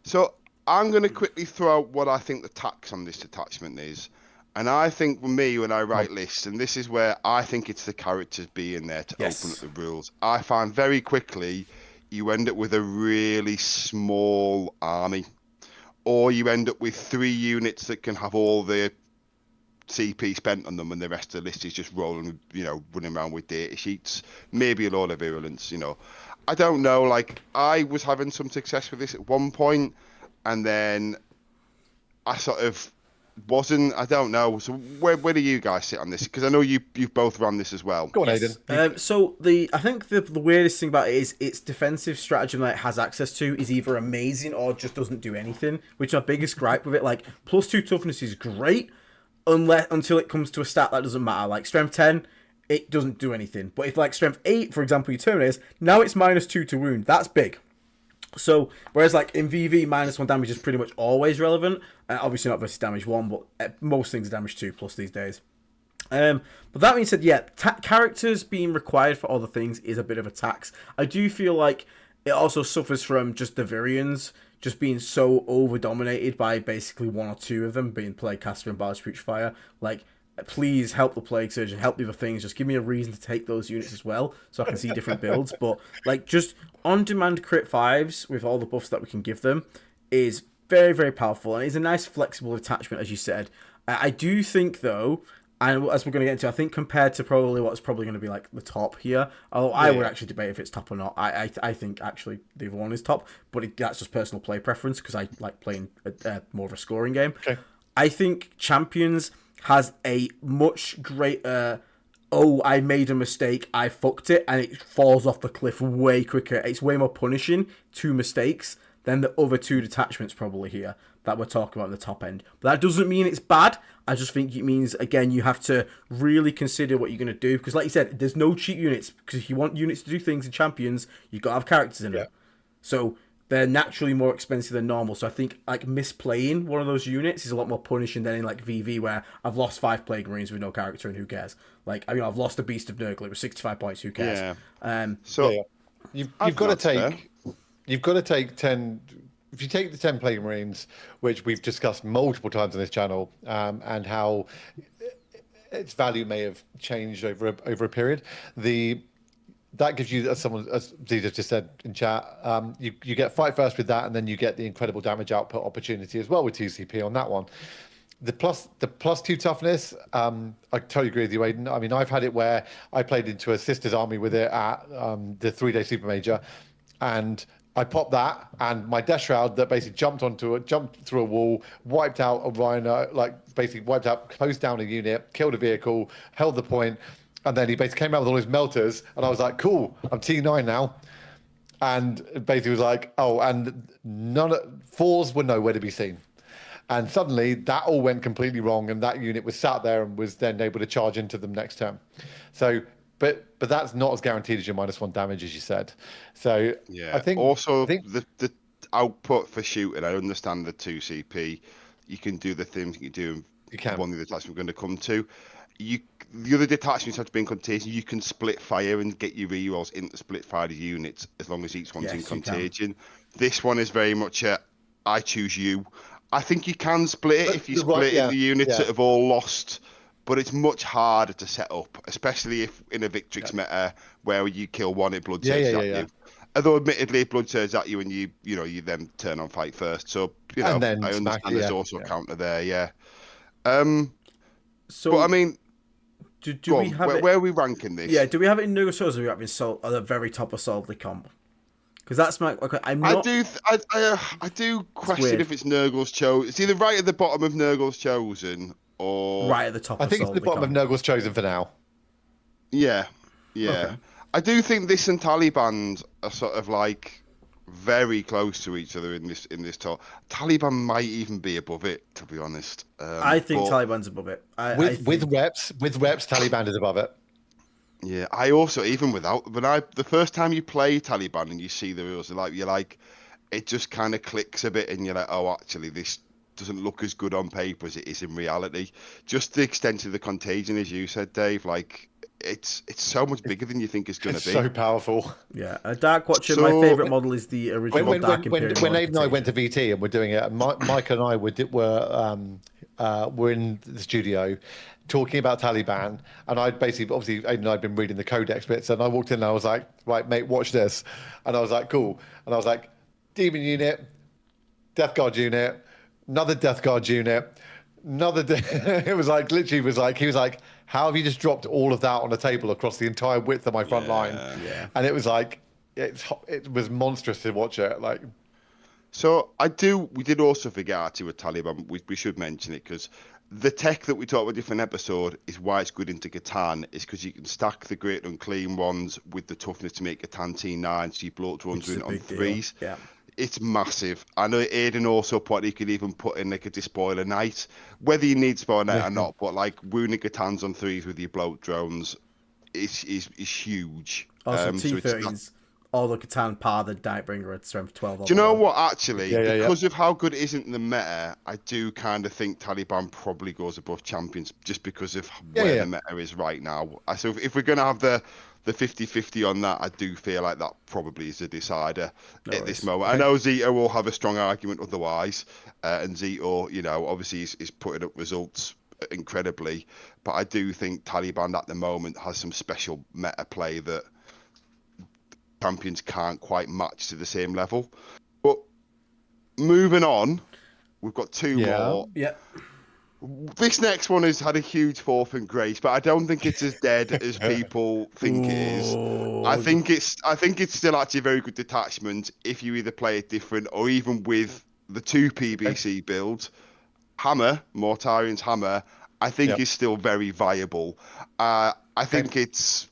So I'm going to quickly throw out what I think the tax on this detachment is. And I think for me, when I write lists, and this is where I think it's the characters being there to open up the rules, I find very quickly you end up with a really small army. Or you end up with 3 units that can have all the CP spent on them and the rest of the list is just rolling, running around with data sheets. Maybe a lot of virulence, I don't know, like, I was having some success with this at one point, and then I sort of wasn't. I don't know. So where do you guys sit on this? Because I know you've both run this as well. Go on, Aiden. So I think the weirdest thing about it is its defensive stratagem that it has access to is either amazing or just doesn't do anything. Which is my biggest gripe with it. Like +2 toughness is great, until it comes to a stat that doesn't matter. Like strength 10, it doesn't do anything. But if like strength 8, for example, you terminate, now it's -2 to wound. That's big. So, whereas like in VV, -1 damage is pretty much always relevant. Obviously not versus damage 1, but most things are damage 2 plus these days. But that being said, characters being required for other things is a bit of a tax. I do feel like it also suffers from just the Virions just being so over-dominated by basically 1 or 2 of them being Plague Caster and Bard's Fire. Like, please help the Plague Surgeon, help the other things. Just give me a reason to take those units as well, so I can see different builds. But like just on-demand crit 5s with all the buffs that we can give them is very, very powerful, and it's a nice flexible attachment, as you said. I do think though, and as we're going to get into, I think compared to probably what's probably going to be like the top here, although I would actually debate if it's top or not. I think actually the other one is top, but that's just personal play preference because I like playing more of a scoring game. Okay. I think Champions has a much greater, I made a mistake, I fucked it, and it falls off the cliff way quicker. It's way more punishing 2 mistakes than the other 2 detachments probably here that we're talking about in the top end. But that doesn't mean it's bad. I just think it means, again, you have to really consider what you're going to do. Because like you said, there's no cheap units. Because if you want units to do things in Champions, you've got to have characters in them. So they're naturally more expensive than normal. So I think like misplaying one of those units is a lot more punishing than in like VV, where I've lost 5 Plague Marines with no character and who cares? Like, I mean, I've lost a Beast of Nurgle. It was 65 points. Who cares? You've got to take 10. If you take the 10 Plague Marines, which we've discussed multiple times on this channel, and how its value may have changed over a period, that gives you, as Zeta just said in chat, you get fight first with that, and then you get the incredible damage output opportunity as well with TCP on that one. The +2 toughness, I totally agree with you, Aiden. I mean, I've had it where I played into a sister's army with it at the 3-day super major, and I popped that, and my Death Shroud that basically jumped through a wall, wiped out a Rhino, closed down a unit, killed a vehicle, held the point, and then he basically came out with all his melters, and I was like, cool, I'm T9 now. And basically was like, and 4s were nowhere to be seen. And suddenly that all went completely wrong, and that unit was sat there and was then able to charge into them next turn. So, but that's not as guaranteed as your -1 damage, as you said. So yeah, I think the output for shooting, I understand the 2 CP. You can do the things you do You can. one of the detachments we're going to come to. The other detachments have to be in contagion. You can split fire and get your rerolls into split fire units as long as each one's in contagion. This one is very much I choose you. I think you can split it if you split in the units that have all lost, but it's much harder to set up, especially if in a Victrix meta where you kill one, it blood surges at you. Although admittedly, it blood surges at you and you then turn on fight first. So I understand there's also a counter there. Yeah. So, but I mean, do we have where are we ranking this? Yeah, do we have it in Nurgle Souls, or are we having at the very top of Solidly Comp? Because that's my. Okay, I'm not. I do question if it's Nurgle's Chosen. It's either right at the bottom of Nurgle's Chosen or right at the top. I think it's the bottom of Nurgle's Chosen for now. Yeah. Okay. I do think this and Taliban are sort of like very close to each other in this talk. Taliban might even be above it, to be honest. I think Taliban's above it. With reps, Taliban is above it. Yeah, I also even without the first time you play Taliban and you see the rules, you're like, it just kind of clicks a bit, and you're like, oh, actually, this doesn't look as good on paper as it is in reality. Just the extent of the contagion, as you said, Dave, like. It's so much bigger than you think it's going to be. So powerful. Yeah, a Dark Watcher. My favorite model is the original Dark Imperium. When Abe and I went to VT and we're doing it, Mike and I were in the studio talking about Taliban, and I'd basically, obviously, Abe and I'd been reading the codex bits, and I walked in and I was like, right, mate, watch this, and I was like, cool, and I was like, Demon unit, Death Guard unit, another Death Guard unit. It was like literally he was like, how have you just dropped all of that on the table across the entire width of my front line? Yeah. And it was like it was monstrous to watch it. Like, so we did also forget to with Taliban. We should mention it because the tech that we talked about in a different episode is why it's good into Catan, is because you can stack the Great Unclean ones with the toughness to make Catan T9, so you blow up ones on threes. Yeah. It's massive. I know Aiden also you could even put in like a Despoiler Knight, whether you need Spoiler Knight or not, but like wounding Catans on threes with your bloat drones is huge. Also, T13s, all the Catan par the Nightbringer at strength 12. Do you know what, actually? Because of how good it isn't in the meta, I do kind of think Taliban probably goes above Champions just because of where the meta is right now. So if we're going to have the 50-50 on that, I do feel like that probably is a decider at this moment. I know Zito will have a strong argument otherwise, and Zito, obviously is putting up results incredibly, but I do think Taliban at the moment has some special meta play that Champions can't quite match to the same level. But moving on, we've got two more. Yeah. This next one has had a huge fall from grace, but I don't think it's as dead as people think it is. I think it's still actually a very good detachment if you either play it different or even with the 2 PBC builds. Hammer, Mortarian's Hammer, I think is still very viable. I think it's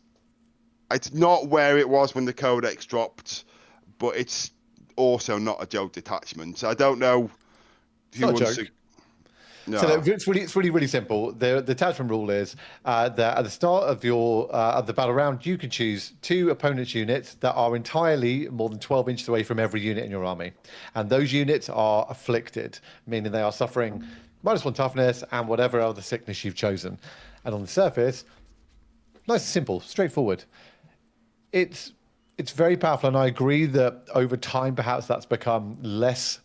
not where it was when the Codex dropped, but it's also not a joke detachment. So I don't know who wants to. No. So it's really simple. The detachment rule is that at the start of the battle round, you can choose 2 opponent's units that are entirely more than 12 inches away from every unit in your army, and those units are afflicted, meaning they are suffering -1 toughness and whatever other sickness you've chosen. And on the surface, nice and simple, straightforward. It's very powerful, and I agree that over time perhaps that's become less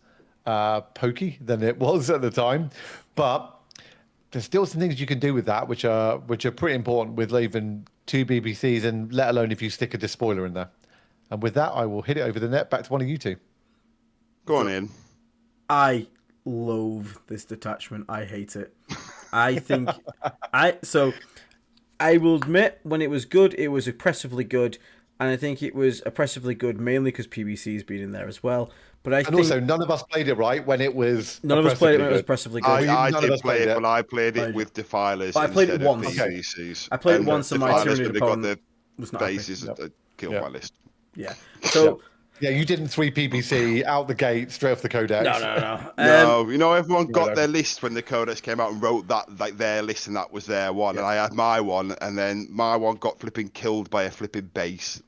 pokey than it was at the time, but there's still some things you can do with that which are pretty important with even 2 BBCs, and let alone if you stick a despoiler in there. And with that, I will hit it over the net back to one of you two. Go on in. I loathe this detachment. I hate it. I think I will admit when it was good, it was oppressively good, and I think it was oppressively good mainly because PBC's been in there as well. But also, none of us played it right when it was. None of us played it when it was oppressively good. I did play it, but I played it with Defilers. But I played it once. PBCs. I played it once, and my Tyranid opponent was not bases killed my list. Yeah. So Yeah, you didn't 3 PBC out the gate straight off the codex. No. No, you know, everyone got no. their list when the codex came out and wrote that, like their list, and that was their one. And I had my one, and then my one got flipping killed by a flipping base.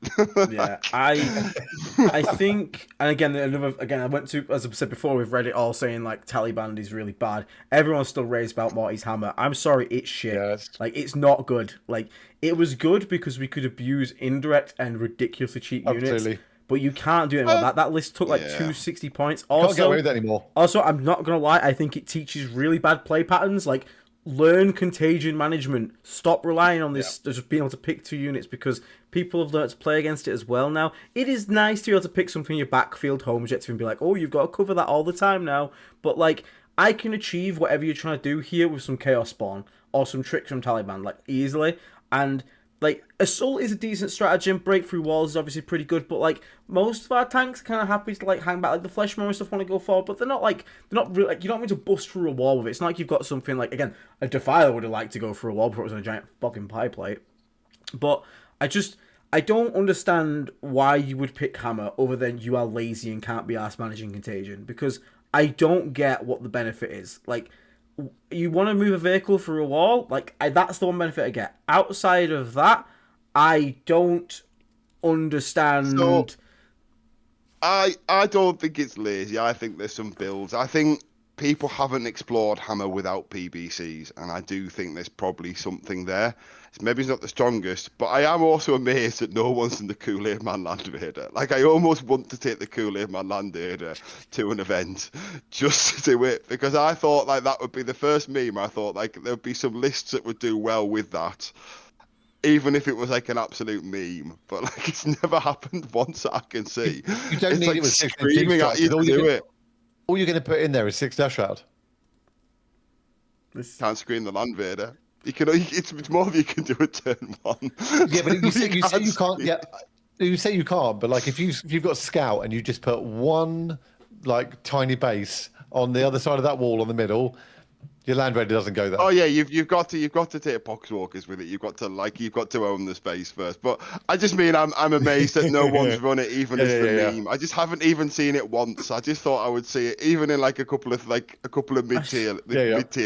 Yeah, I think, and again, I went to, as I said before, we've read it all saying like Taliban is really bad. Everyone's still raised about Morty's hammer. I'm sorry, it's shit. Yes. Like, it's not good. Like, it was good because we could abuse indirect and ridiculously cheap units. Absolutely. But you can't do it anymore. That list took like 260 points. Can't get away Also, with that anymore. also, I'm not gonna lie. I think it teaches really bad play patterns. Like, learn contagion management. Stop relying on this just being able to pick 2 units, because people have learned to play against it as well now. It is nice to be able to pick something in your backfield home objective and be like, oh, you've got to cover that all the time now. But like, I can achieve whatever you're trying to do here with some chaos spawn or some tricks from Taliban, like, easily. And like, assault is a decent stratagem. Breakthrough walls is obviously pretty good, but like, most of our tanks are kind of happy to like hang back. Like, the fleshmo and stuff want to go forward, but they're not really like, you don't need to bust through a wall with it. It's not like you've got something like, again, a Defiler would have liked to go through a wall before it was on a giant fucking pie plate. But I don't understand why you would pick hammer other than you are lazy and can't be arsed managing contagion, because I don't get what the benefit is. Like, you want to move a vehicle through a wall, like, that's the one benefit I get. Outside of that, I don't understand. So, I don't think it's lazy. I think there's some builds. I think people haven't explored hammer without PBCs, and I do think there's probably something there. Maybe it's not the strongest, but I am also amazed that no one's in the Kool-Aid Man Land Raider. Like, I almost want to take the Kool-Aid Man Land Raider to an event just to do it, because I thought like that would be the first meme. I thought like there'd be some lists that would do well with that, even if it was like an absolute meme. But like, it's never happened once that I can see. You don't it's need like it with 6 screaming at you to do it. All you're going to put in there is 6 Death Shroud. Can't screen the Land Raider. You can. It's more of you can do a turn 1. Yeah, but you say you can't. Yeah, you say you can't. But like, if you've got Scout and you just put one like tiny base on the other side of that wall on the middle, your Land Raider doesn't go there. Oh yeah, you've got to take Poxwalkers with it. You've got to own the space first. But I just mean I'm amazed that no one's run it even as the meme. I just haven't even seen it once. I just thought I would see it even in like a couple of mid-tier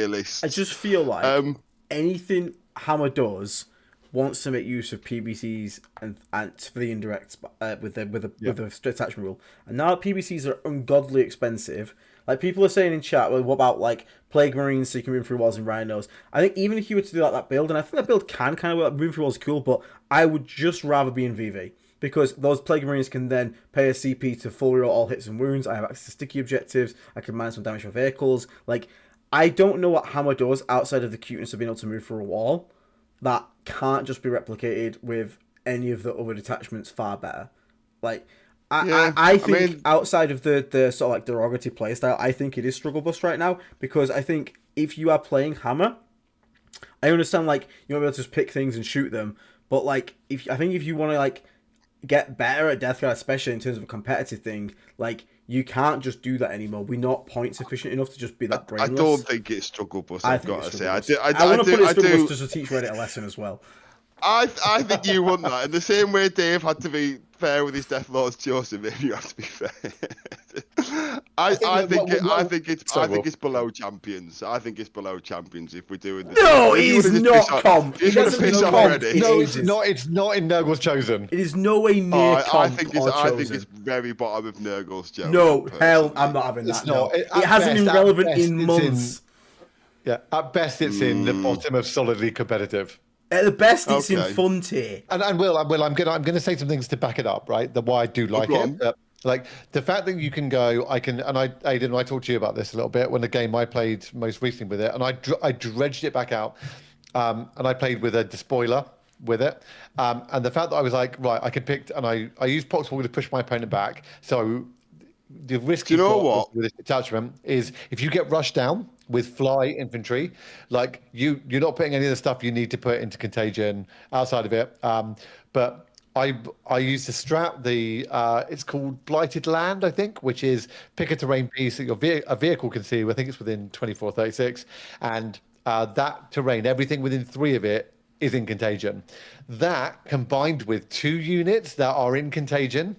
lists. I just feel like anything Hammer does wants to make use of PBCs and for the indirects with the detachment rule. And now that PBCs are ungodly expensive, like people are saying in chat, well, what about like Plague Marines so you can move through walls and Rhinos? I think even if you were to do like that build, and I think that build can kind of work, moving through walls is cool, but I would just rather be in VV. Because those Plague Marines can then pay a CP to full reroll all hits and wounds. I have access to sticky objectives. I can manage some damage for vehicles. Like, I don't know what Hammer does outside of the cuteness of being able to move through a wall that can't just be replicated with any of the other detachments far better. Like, I think outside of the sort of like derogatory playstyle, I think it is struggle bust right now, because I think if you are playing Hammer, I understand like you won't be able to just pick things and shoot them, but like if you want to like get better at Death Guard, especially in terms of a competitive thing, like you can't just do that anymore. We're not point sufficient enough to just be that brainless. I don't think it's struggle bust. I've got to say, I want to put it struggle bust just to teach Reddit a lesson as well. I think you want that in the same way Dave had to be fair with his Death Lords Joseph. Maybe you have to be fair. I think it's below champions. I think it's below champions if we're doing this. No, it is not comp. It doesn't piss off already. No, it's not. It's not in Nurgle's Chosen. It is no way near comp. I think it's very bottom of Nurgle's Chosen. No, hell, I'm not having that. No. It hasn't been relevant in months. At best, it's in the bottom of solidly competitive. At the best, it's in fun tier. And Will, I'm gonna say some things to back it up, right? Why I do like it. Like the fact that you can go, Aidan, I talked to you about this a little bit when the game I played most recently with it, and I dredged it back out, and I played with a despoiler with it, and the fact that I was like, right, I could pick, and I used Poxwalker to push my opponent back, so the risk with this detachment is if you get rushed down with fly infantry, like you're not putting any of the stuff you need to put into contagion outside of it. But I use the strat, it's called Blighted Land, I think, which is pick a terrain piece that a vehicle can see. I think it's within 24-36, and that terrain, everything within 3 of it is in contagion. That combined with 2 units that are in contagion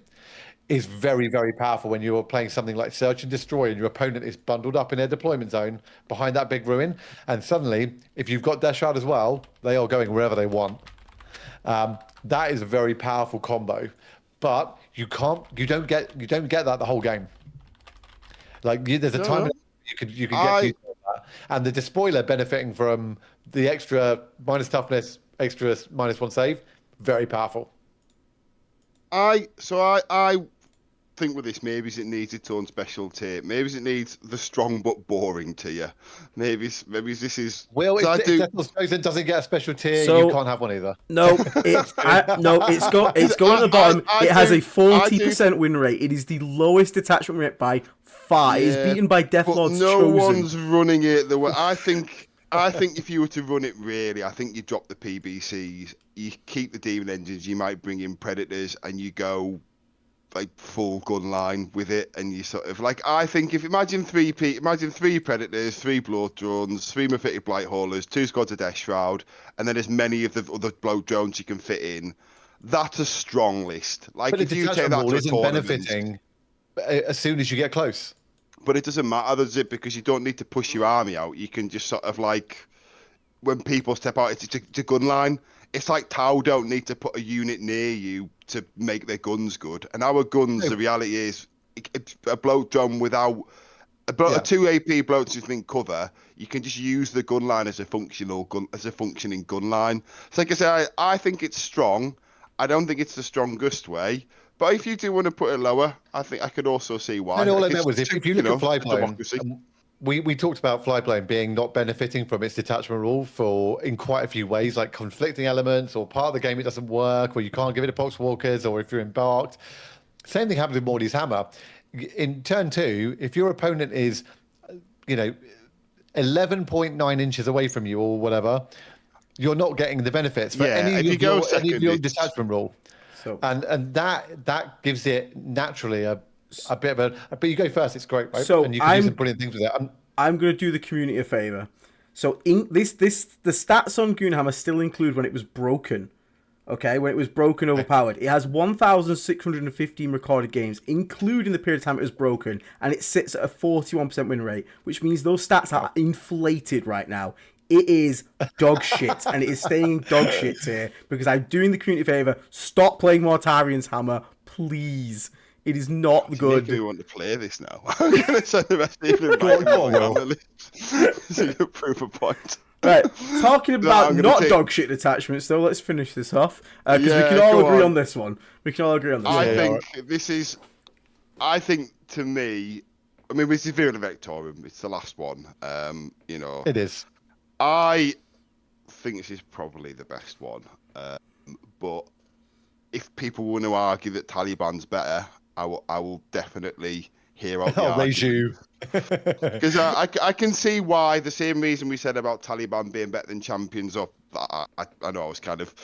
is very, very powerful when you're playing something like Search and Destroy and your opponent is bundled up in their deployment zone behind that big ruin. And suddenly, if you've got Death Shroud as well, they are going wherever they want. That is a very powerful combo, but you don't get that the whole game. Like there's a time No. you can get used to that, and the Despoiler benefiting from the extra minus toughness, extra -1 save, very powerful. I think with this, maybe it needs its own special tier. Maybe it needs the strong but boring tier. Maybe this is. Well, if I do. Death's Chosen doesn't get a special tier, So- you can't have one either. No, it's going at the bottom. I It has do- a 40% win rate. It is the lowest detachment rate by far. It is Yeah, beaten by but Deathlord's no Chosen. one's running it the way. I think if you were to run it really, I think you drop the PBCs, you keep the demon engines, you might bring in predators, and you go like full gun line with it, and you sort of like. I think imagine three predators, 3 blood drones, 3 mephitic blight haulers, 2 squads of Death Shroud, and then as many of the other blood drones you can fit in. That's a strong list. Like But if the you take detachment that rule to a isn't tournament, benefiting as soon as you get close. but it doesn't matter, does it? Because you don't need to push your army out. You can just sort of like, when people step out, it's a gun line. It's like Tau don't need to put a unit near you to make their guns good. And our guns, the reality is, a bloat drum without a 2 AP bloat just in cover, you can just use the gun line as a functioning gun line. So like I say, I think it's strong. I don't think it's the strongest way. But if you do want to put it lower, I think I could also see why. And all I Like, meant was if you look at democracy. Flyplane, we talked about Flyplane being not benefiting from its detachment rule in quite a few ways, like conflicting elements, or part of the game it doesn't work, or you can't give it to Poxwalkers, or if you're embarked. Same thing happened with Morty's Hammer. In turn 2, if your opponent is, 11.9 inches away from you or whatever, you're not getting the benefits for any of your detachment rule. So, And that gives it naturally a bit of a. But you go first. It's great, right? So and you can do some brilliant things with it. I'm going to do the community a favor. So in the stats on Goonhammer still include when it was broken. Okay, when it was broken, overpowered. It has 1,615 recorded games, including the period of time it was broken, and it sits at a 41% win rate, which means those stats are inflated right now. It is dog shit, and it is staying dog shit here, because I'm doing the community a favor. Stop playing Mortarian's Hammer, please. It is not good. You want to play this now? I'm going to send the rest of you on the list. So you can prove a point. Right, talking about dog shit detachments, though, let's finish this off, because we can all agree on this one. We can all agree on this one. I think to me, I mean, this is Virulent Vectorium. It's the last one. It is. I think this is probably the best one. But if people want to argue that Taliban's better, I will definitely hear out the I'll raise you. Because I can see why. The same reason we said about Taliban being better than Champions Up. I know I was kind of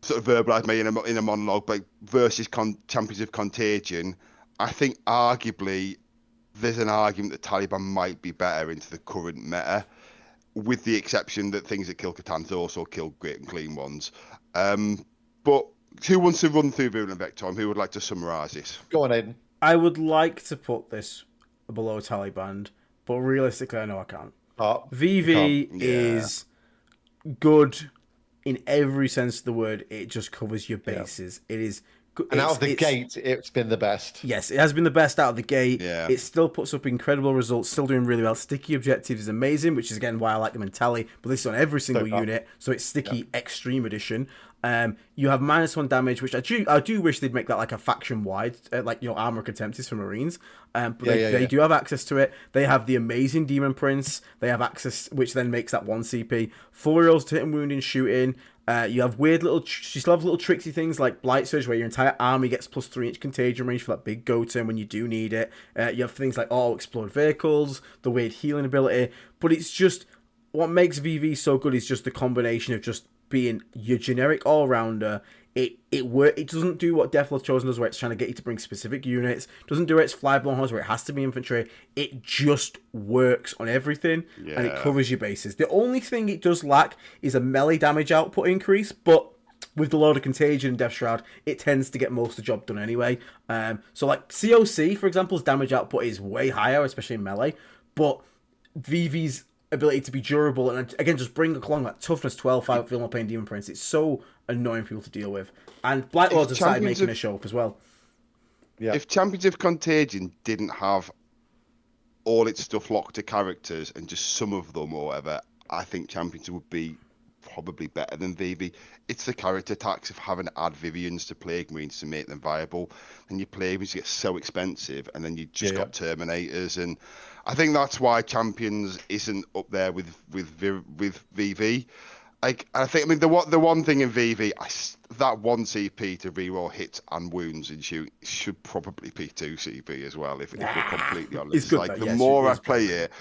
sort of verbalised me in a monologue, but versus Champions of Contagion, I think arguably there's an argument that Taliban might be better into the current meta, with the exception that things that kill Cthulhu also kill great and clean ones. But who wants to run through Virulent Vectorium? Who would like to summarise this? Go on, Aiden. I would like to put this below Taliban, but realistically, I know I can't. VV is good in every sense of the word. It just covers your bases. It is. And out of the gate, it's been the best. Yes, it has been the best out of the gate. Yeah. It still puts up incredible results, still doing really well. Sticky objectives is amazing, which is again why I like them in Tally, but this is on every single unit, so it's Sticky Extreme Edition. You have -1 damage, which I do wish they'd make that like a faction wide, like Armor Contemptors for Marines. But they do have access to it. They have the amazing Demon Prince. They have access, which then makes that 1 CP. 4 rolls to hit and wound and shooting. You have weird little, you still have little tricksy things like Blight Surge, where your entire army gets plus 3-inch contagion range for that big go turn when you do need it. You have things like explode vehicles, the weird healing ability. But it's just, what makes VV so good is just the combination of just being your generic all-rounder. It doesn't do what Deathlord's Chosen does, where it's trying to get you to bring specific units. It doesn't do it, it's Flyblown Horse, where it has to be infantry. It just works on everything, and it covers your bases. The only thing it does lack is a melee damage output increase, but with the Lord of Contagion and Death Shroud, it tends to get most of the job done anyway. So like COC, for example's damage output is way higher, especially in melee, but VV's ability to be durable and again just bring along that toughness 12 5 feel no pain demon prince, it's so annoying for people to deal with. And Blight Lords have started making a show up as well. Yeah. If Champions of Contagion didn't have all its stuff locked to characters and just some of them or whatever, I think Champions would be probably better than VV. It's the character tax of having to add Vivians to Plague Marines to make them viable, and your Plague Marines get so expensive, and then you just got Terminators, and I think that's why Champions isn't up there with VV. I mean the one thing in VV, that 1 CP to reroll hits and wounds and shoot should probably be 2 CP as well. If we're completely honest, it's good, like the more I play it,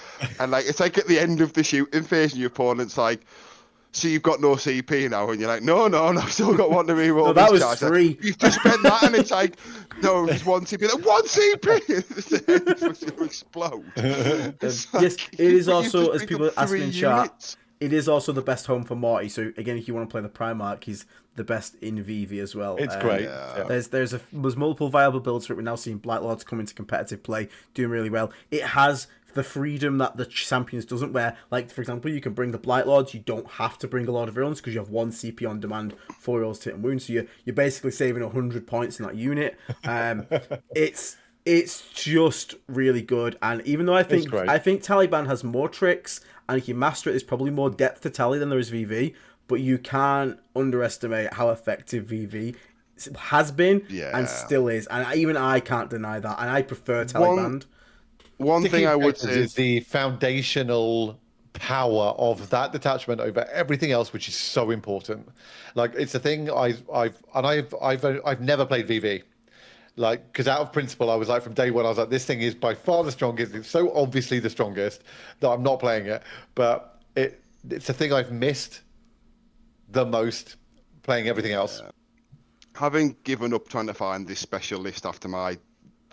and like it's like at the end of the shooting phase, and your opponent's like, "So you've got no CP now," and you're like, "No, I've still got 1 to reroll." No, that was free. Like, you've just spent that, and it's like, "No, it's 1 CP." Like, 1 CP, it's going to explode. Yes, it is also, as people asking in chat, it is also the best home for Morty. So again, if you want to play the Primarch, he's the best in VV as well. It's great. Yeah. There's multiple viable builds for it. We're now seeing Blight Lords come into competitive play, doing really well. It has the freedom that the Champions doesn't, where, like, for example, you can bring the Blight Lords, you don't have to bring a Lord of Ruins because you have 1 CP on demand, 4 rolls to hit and wounds, so you're basically saving 100 points in that unit. It's just really good, and even though I think Taliban has more tricks, and if you master it, there's probably more depth to Tally than there is VV, but you can't underestimate how effective VV has been and still is, and even I can't deny that, and I prefer Taliban. One thing I would say is the foundational power of that detachment over everything else, which is so important. Like, it's a thing I've never played VV. Like, because out of principle, I was like, from day one, I was like, this thing is by far the strongest. It's so obviously the strongest that I'm not playing it. But it's a thing I've missed the most playing everything else. Having given up trying to find this special list after my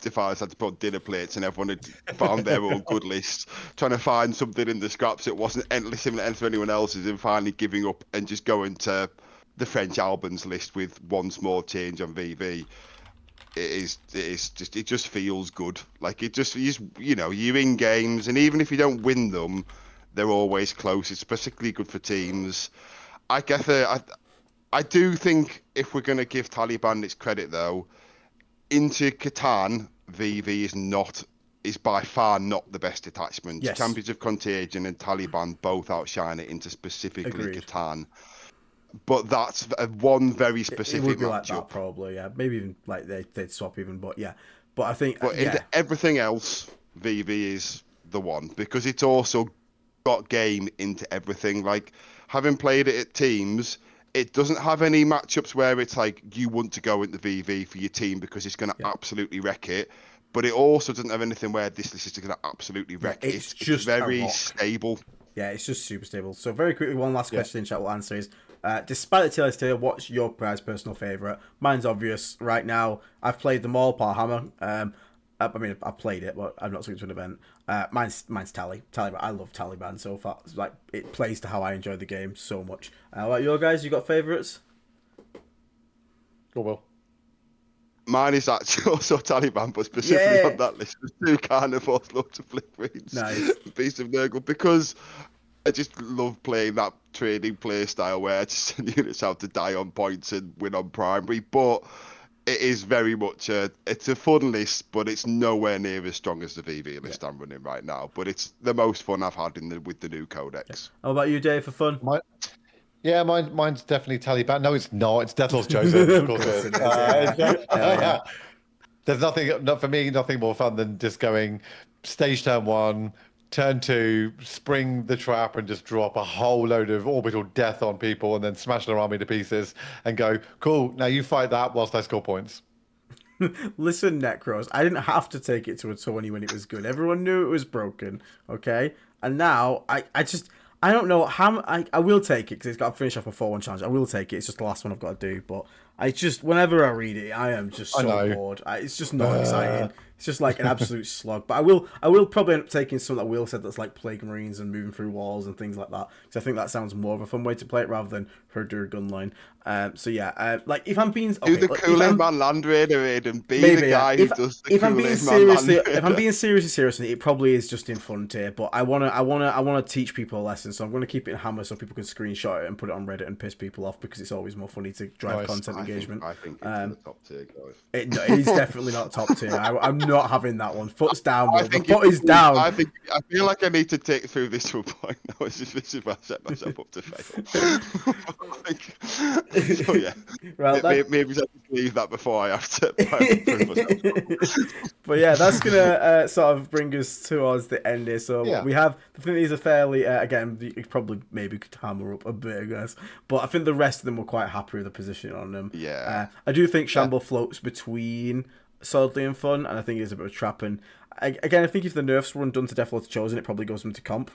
device had to put dinner plates and everyone had found their own good lists, trying to find something in the scraps that wasn't similar to anyone else's, and finally giving up and just going to the French Albans list with one small change on VV. It just feels good. Like, you're in games, and even if you don't win them, they're always close. It's particularly good for teams. I do think if we're going to give Taliban its credit, though, into Catan, VV is by far not the best detachment. Yes. Champions of Contagion and Taliban both outshine it into specifically Catan. But that's one very specific it would be matchup. like that, probably, yeah. Maybe even like they'd swap even, but yeah. But I think into everything else, VV is the one, because it's also got game into everything. Like, having played it at teams, it doesn't have any matchups where it's like you want to go into VV for your team because it's going to absolutely wreck it. But it also doesn't have anything where this list is going to absolutely wreck it. It's just very stable. Yeah, it's just super stable. So very quickly, one last question in chat we'll answer is, despite the TLS tier, what's your personal favourite? Mine's obvious right now. I've played them all, Parhammer. I mean, I've played it, but I've not seen it to an event. Mine's Taliban. I love Taliban so far. It's like, it plays to how I enjoy the game so much. How about you guys? You got favourites? Go Will. Mine is actually also Taliban, but specifically on that list, there's 2 carnivores, loads of flip wings, Beast of Nurgle, because I just love playing that trading play style where I just send units have to die on points and win on primary. But it is very much it's a fun list, but it's nowhere near as strong as the VV list I'm running right now. But it's the most fun I've had with the new codex. How about you, Dave, for fun? Mine's definitely Taliban. No, it's not. It's Deathlord's Chosen. Of course it is. There's nothing more fun than just going stage turn 1, turn 2, spring the trap and just drop a whole load of orbital death on people and then smash their army to pieces and go, cool, now you fight that whilst I score points. Listen, Necros, I didn't have to take it to a 20 when it was good. Everyone knew it was broken, okay? And now, I don't know how... I will take it because it's got to finish off a 4-1 challenge. I will take it. It's just the last one I've got to do. But I just whenever I read it, I am just I so know. bored. It's just not exciting. It's just like an absolute slog. But I will probably end up taking something that Will said that's like Plague Marines and moving through walls and things like that. Because I think that sounds more of a fun way to play it rather than Herder Gunline. So yeah, like if I'm being Do the Kool-Aid Man Land Raider raid and be maybe the guy who does the Kool-Aid Man Land Raider. if I'm being seriously, it probably is just in fun tier. But I wanna teach people a lesson, so I'm gonna keep it in Hammer so people can screenshot it and put it on Reddit and piss people off because it's always more funny to drive content engagement. I think it's in the top tier, guys. It is definitely not top tier. I'm not having that one. Foot's down. I The think foot is down. I feel like I need to take through this to a point now. This is where I set myself up to fail. So yeah, Right, maybe I just leave that before I have to prove myself. But yeah, that's gonna sort of bring us towards the end here. So we have, I think these are fairly again, you probably maybe could hammer up a bit, I guess, but I think the rest of them were quite happy with the position on them. Yeah, I do think Shamble floats between solidly and fun, and I think it is a bit of a trap. And again, I think if the nerfs were undone to Deathlord Chosen, it probably goes into comp.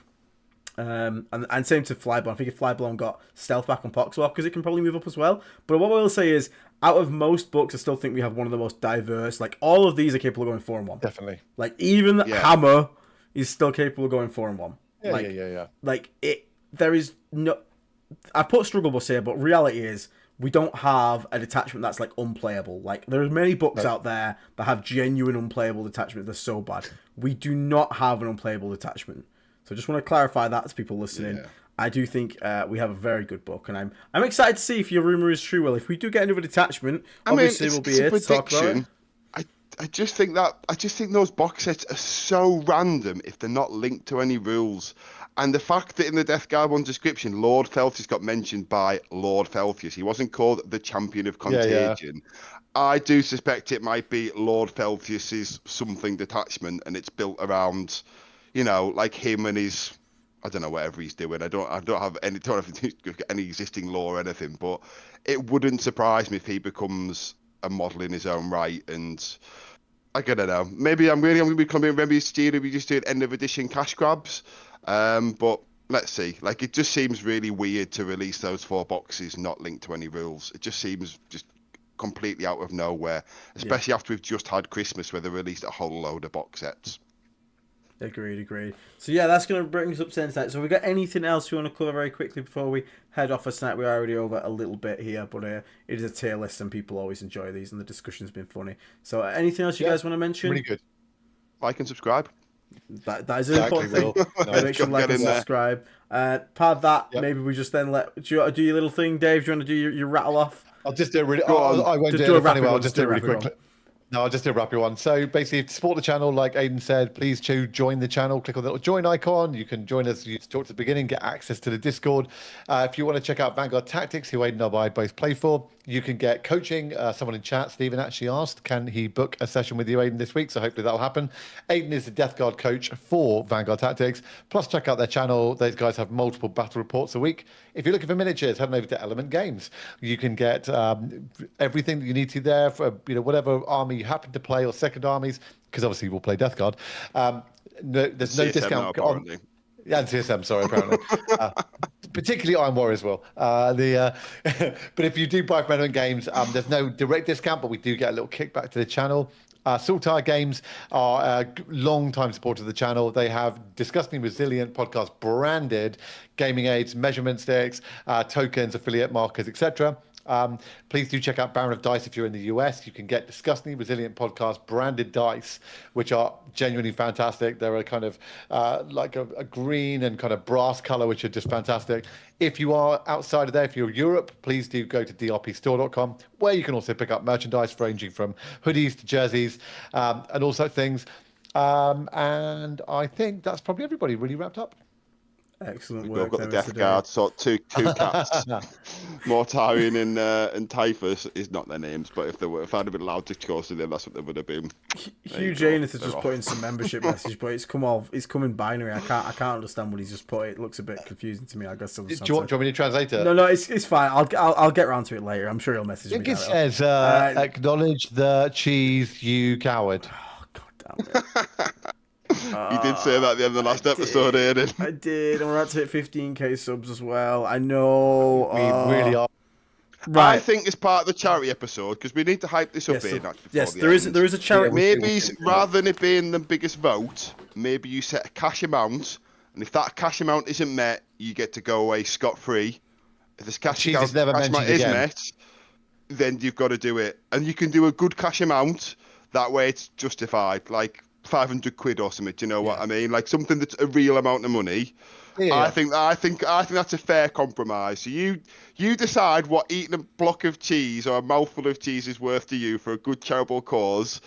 And same to Flyblone. I think if Flyblone got stealth back on Poxwalkers, it can probably move up as well. But what I will say is, out of most books, I still think we have one of the most diverse. Like, all of these are capable of going 4-1. Definitely. Like, even Hammer is still capable of going 4-1. Yeah. Like, there is no... I put Struggle Bus here, but reality is, we don't have a detachment that's, like, unplayable. Like, there are many books out there that have genuine unplayable detachments. They're so bad. We do not have an unplayable detachment. So I just want to clarify that to people listening. Yeah. I do think we have a very good book, and I'm excited to see if your rumor is true. Well, if we do get another detachment, obviously we'll be here to talk about it. I just think those box sets are so random if they're not linked to any rules. And the fact that in the Death Guard 1 description, Lord Felthius got mentioned by Lord Felthius. He wasn't called the Champion of Contagion. Yeah. I do suspect it might be Lord Felthius's something detachment, and it's built around, you know, like him and his, I don't know, whatever he's doing. I don't have any existing lore or anything, but it wouldn't surprise me if he becomes a model in his own right. And I don't know, maybe I'm going to become a Remy Steele. We just do end of edition cash grabs. But let's see. Like, it just seems really weird to release those 4 boxes not linked to any rules. It just seems just completely out of nowhere, especially after we've just had Christmas where they released a whole load of box sets. Agreed. So yeah, that's going to bring us up to tonight. So we got anything else you want to cover very quickly before we head off for tonight? We're already over a little bit here, but it is a tier list and people always enjoy these and the discussion's been funny. So anything else you guys want to mention? Really good. Like and subscribe. That is an important thing. Make sure to like and subscribe. Part of that, maybe we just then do your little thing, Dave. Do you want to do your rattle off? I'll just do it really. I won't do it funny. I'll just do it really quickly. No, I'll just do a rapid one. So basically, to support the channel, like Aiden said, please join the channel. Click on the little join icon. You can join us. You talk to the beginning, get access to the Discord. If you want to check out Vanguard Tactics, who Aiden and I both play for, you can get coaching. Someone in chat, Stephen, actually asked, can he book a session with you, Aiden, this week? So hopefully that'll happen. Aiden is the Death Guard coach for Vanguard Tactics. Plus, check out their channel. Those guys have multiple battle reports a week. If you're looking for miniatures, head on over to Element Games. You can get everything that you need to there for whatever army you happen to play or second armies, because obviously we'll play Death Guard. There's no discount on. Yeah, and CSM, sorry, apparently. Particularly Iron Warriors will. But if you do buy from Element Games, there's no direct discount, but we do get a little kickback to the channel. Saltire Games are a long-time supporter of the channel. They have Disgustingly Resilient podcast branded gaming aids, measurement sticks, tokens, affiliate markers, etc. Please do check out Baron of Dice if you're in the US. You can get Disgustingly Resilient podcast branded dice, which are genuinely fantastic. They're a kind of like a green and kind of brass color, which are just fantastic. If you are outside of there, if you're Europe, please do go to drpstore.com, where you can also pick up merchandise ranging from hoodies to jerseys and all such things. And I think that's probably everybody really wrapped up. Excellent work. We've got the Death today. Guard, so two cats. Mortarion and Typhus is not their names, but if I'd been allowed to choose them, that's what they would have been. Hugh Janus has just put in some membership message, but it's come in binary. I can't understand what he's just put. It looks a bit confusing to me. I guess. Do you want me to translate it? No, it's fine. I'll get around to it later. I'm sure he'll message me. I think it says acknowledge the cheese, you coward. Oh, God damn it. You did say that at the end of the last episode, Aiden. I did, and we're about to hit 15k subs as well. I know. We really are. Right. I think as part of the charity episode, because we need to hype this up Yes, here. so- Before yes, the there is end. there is a charity. Maybe rather than it being the biggest vote, maybe you set a cash amount, and if that cash amount isn't met, you get to go away scot-free. If this cash Cheese is amount never mentioned is again. met, then you've got to do it. And you can do a good cash amount, that way it's justified, like 500 quid or something, do you know what I mean? Like something that's a real amount of money. Yeah. I think that's a fair compromise. So you decide what eating a block of cheese or a mouthful of cheese is worth to you for a good charitable cause.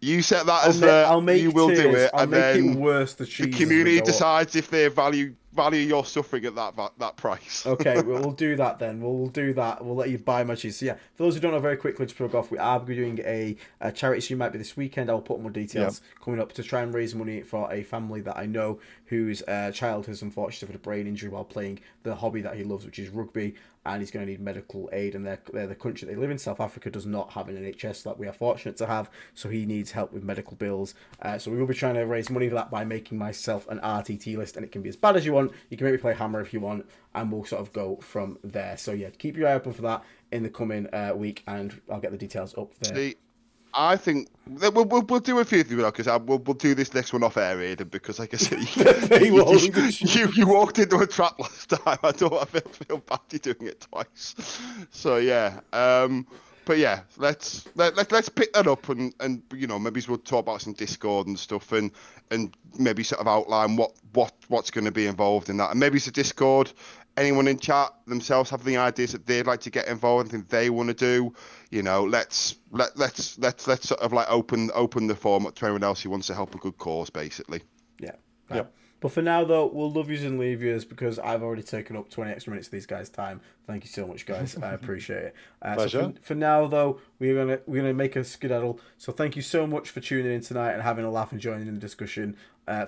You set that I'll make you will do tiers. it, I'll and make then it worse the the cheese. community decides if they value your suffering at that price. Okay, we'll do that then. We'll do that. We'll let you buy my cheese. So yeah, for those who don't know, very quickly to plug off, we are doing a charity stream. Might be this weekend. I'll put more details coming up to try and raise money for a family that I know whose child has unfortunately suffered a brain injury while playing the hobby that he loves, which is rugby, and he's going to need medical aid. And they're the country they live in, South Africa, does not have an NHS that we are fortunate to have, so he needs help with medical bills. So we will be trying to raise money for that by making myself an RTT list, and it can be as bad as you want. You can maybe play Hammer if you want, and we'll sort of go from there. So yeah, keep your eye open for that in the coming week, and I'll get the details up there. See, I think we'll do a few things because we'll do this next one off air, Aidan, because like I said, you walked into a trap last time. I feel bad you doing it twice. So yeah, but yeah, let's pick that up and you know, maybe we'll talk about some Discord and stuff and maybe sort of outline what's going to be involved in that, and maybe it's a Discord. Anyone in chat themselves have any ideas that they'd like to get involved, anything they want to do, you know, let's sort of like open the forum up to anyone else who wants to help a good cause, basically. Yeah. Yep. But for now, though, we'll love yous and leave yous because I've already taken up 20 extra minutes of these guys' time. Thank you so much, guys. I appreciate it. Pleasure. So for now, though, we're gonna make a skedaddle. So thank you so much for tuning in tonight and having a laugh and joining in the discussion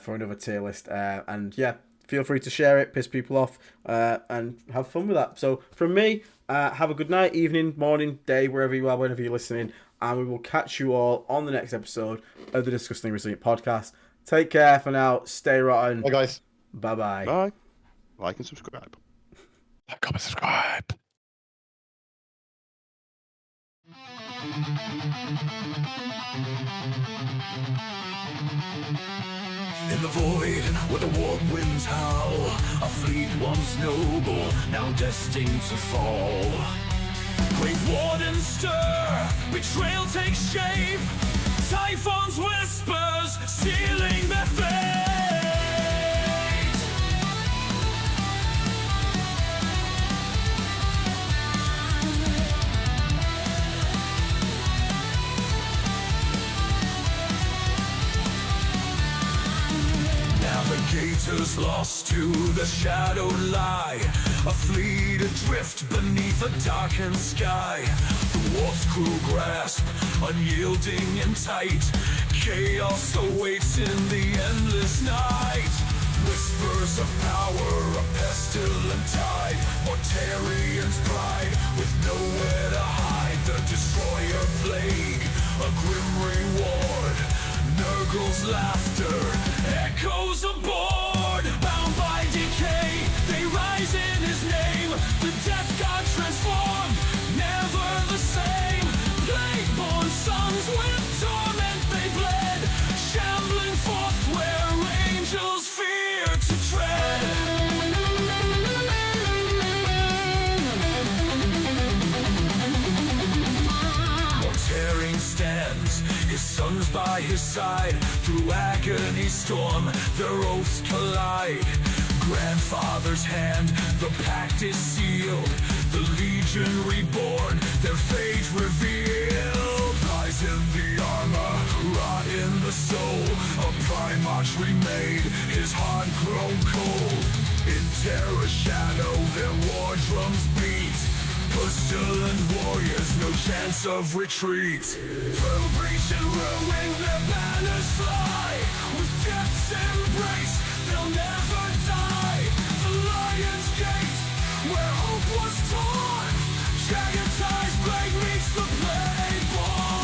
for another tier list. And yeah, feel free to share it, piss people off, and have fun with that. So from me, have a good night, evening, morning, day, wherever you are, whenever you're listening. And we will catch you all on the next episode of the Disgustingly Resilient podcast. Take care for now. Stay rotten. Bye, guys. Bye-bye. Bye. Like and subscribe. Like, comment, subscribe. In the void, where the warp winds howl, a fleet once noble, now destined to fall. Great wardens stir, betrayal takes shape, Typhon's whispers, sealing their fate. Navigators lost to the shadow lie, a fleet adrift beneath a darkened sky. The warp's crew grasp, unyielding and tight, chaos awaits in the endless night. Whispers of power, a pestilent tide, Mortarian's pride, with nowhere to hide. The destroyer plague, a grim reward, Nurgle's laughter echoes aboard. Bound by decay, they rise in his name. The death god transformed, never the same. Plague-born sons with torment they bled, shambling forth where angels fear to tread. Mortarian stands, his sons by his side. Through agony storm, their oaths collide. Grandfather's hand, the pact is sealed. The legion reborn, their fate revealed. Lies in the armor, rot in the soul. A Primarch remade, his heart grown cold. In terror shadow, their war drums beat. Pestilent warriors, no chance of retreat. Through breach and ruin, their banners fly. With death's embrace, they'll never die. The Lion's Gate, where hope was torn. Jagged blade meets the Plagueborn.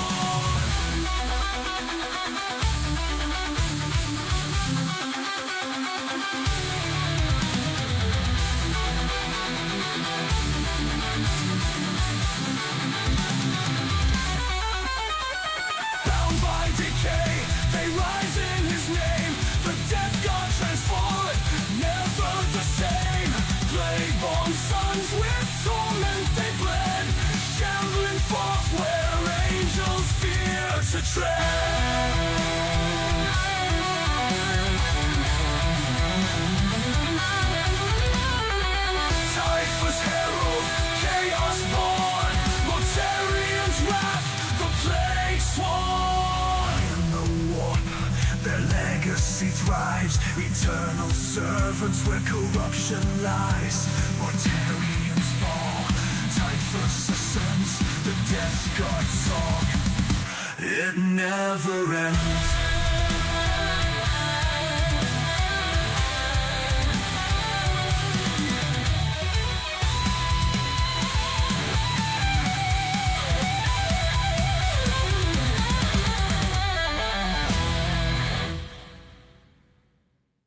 Bound by decay, they rise in his name. The death god transformed, never the same. Plague-born sons with torment they bled, shambling forth where angels fear to tread. Typhus herald, chaos born, Mortarian's wrath, the plague sworn. In the warp, their legacy thrives, eternal servants where corruption lies. Mortarians fall, Typhus ascends, the death god song, it never ends.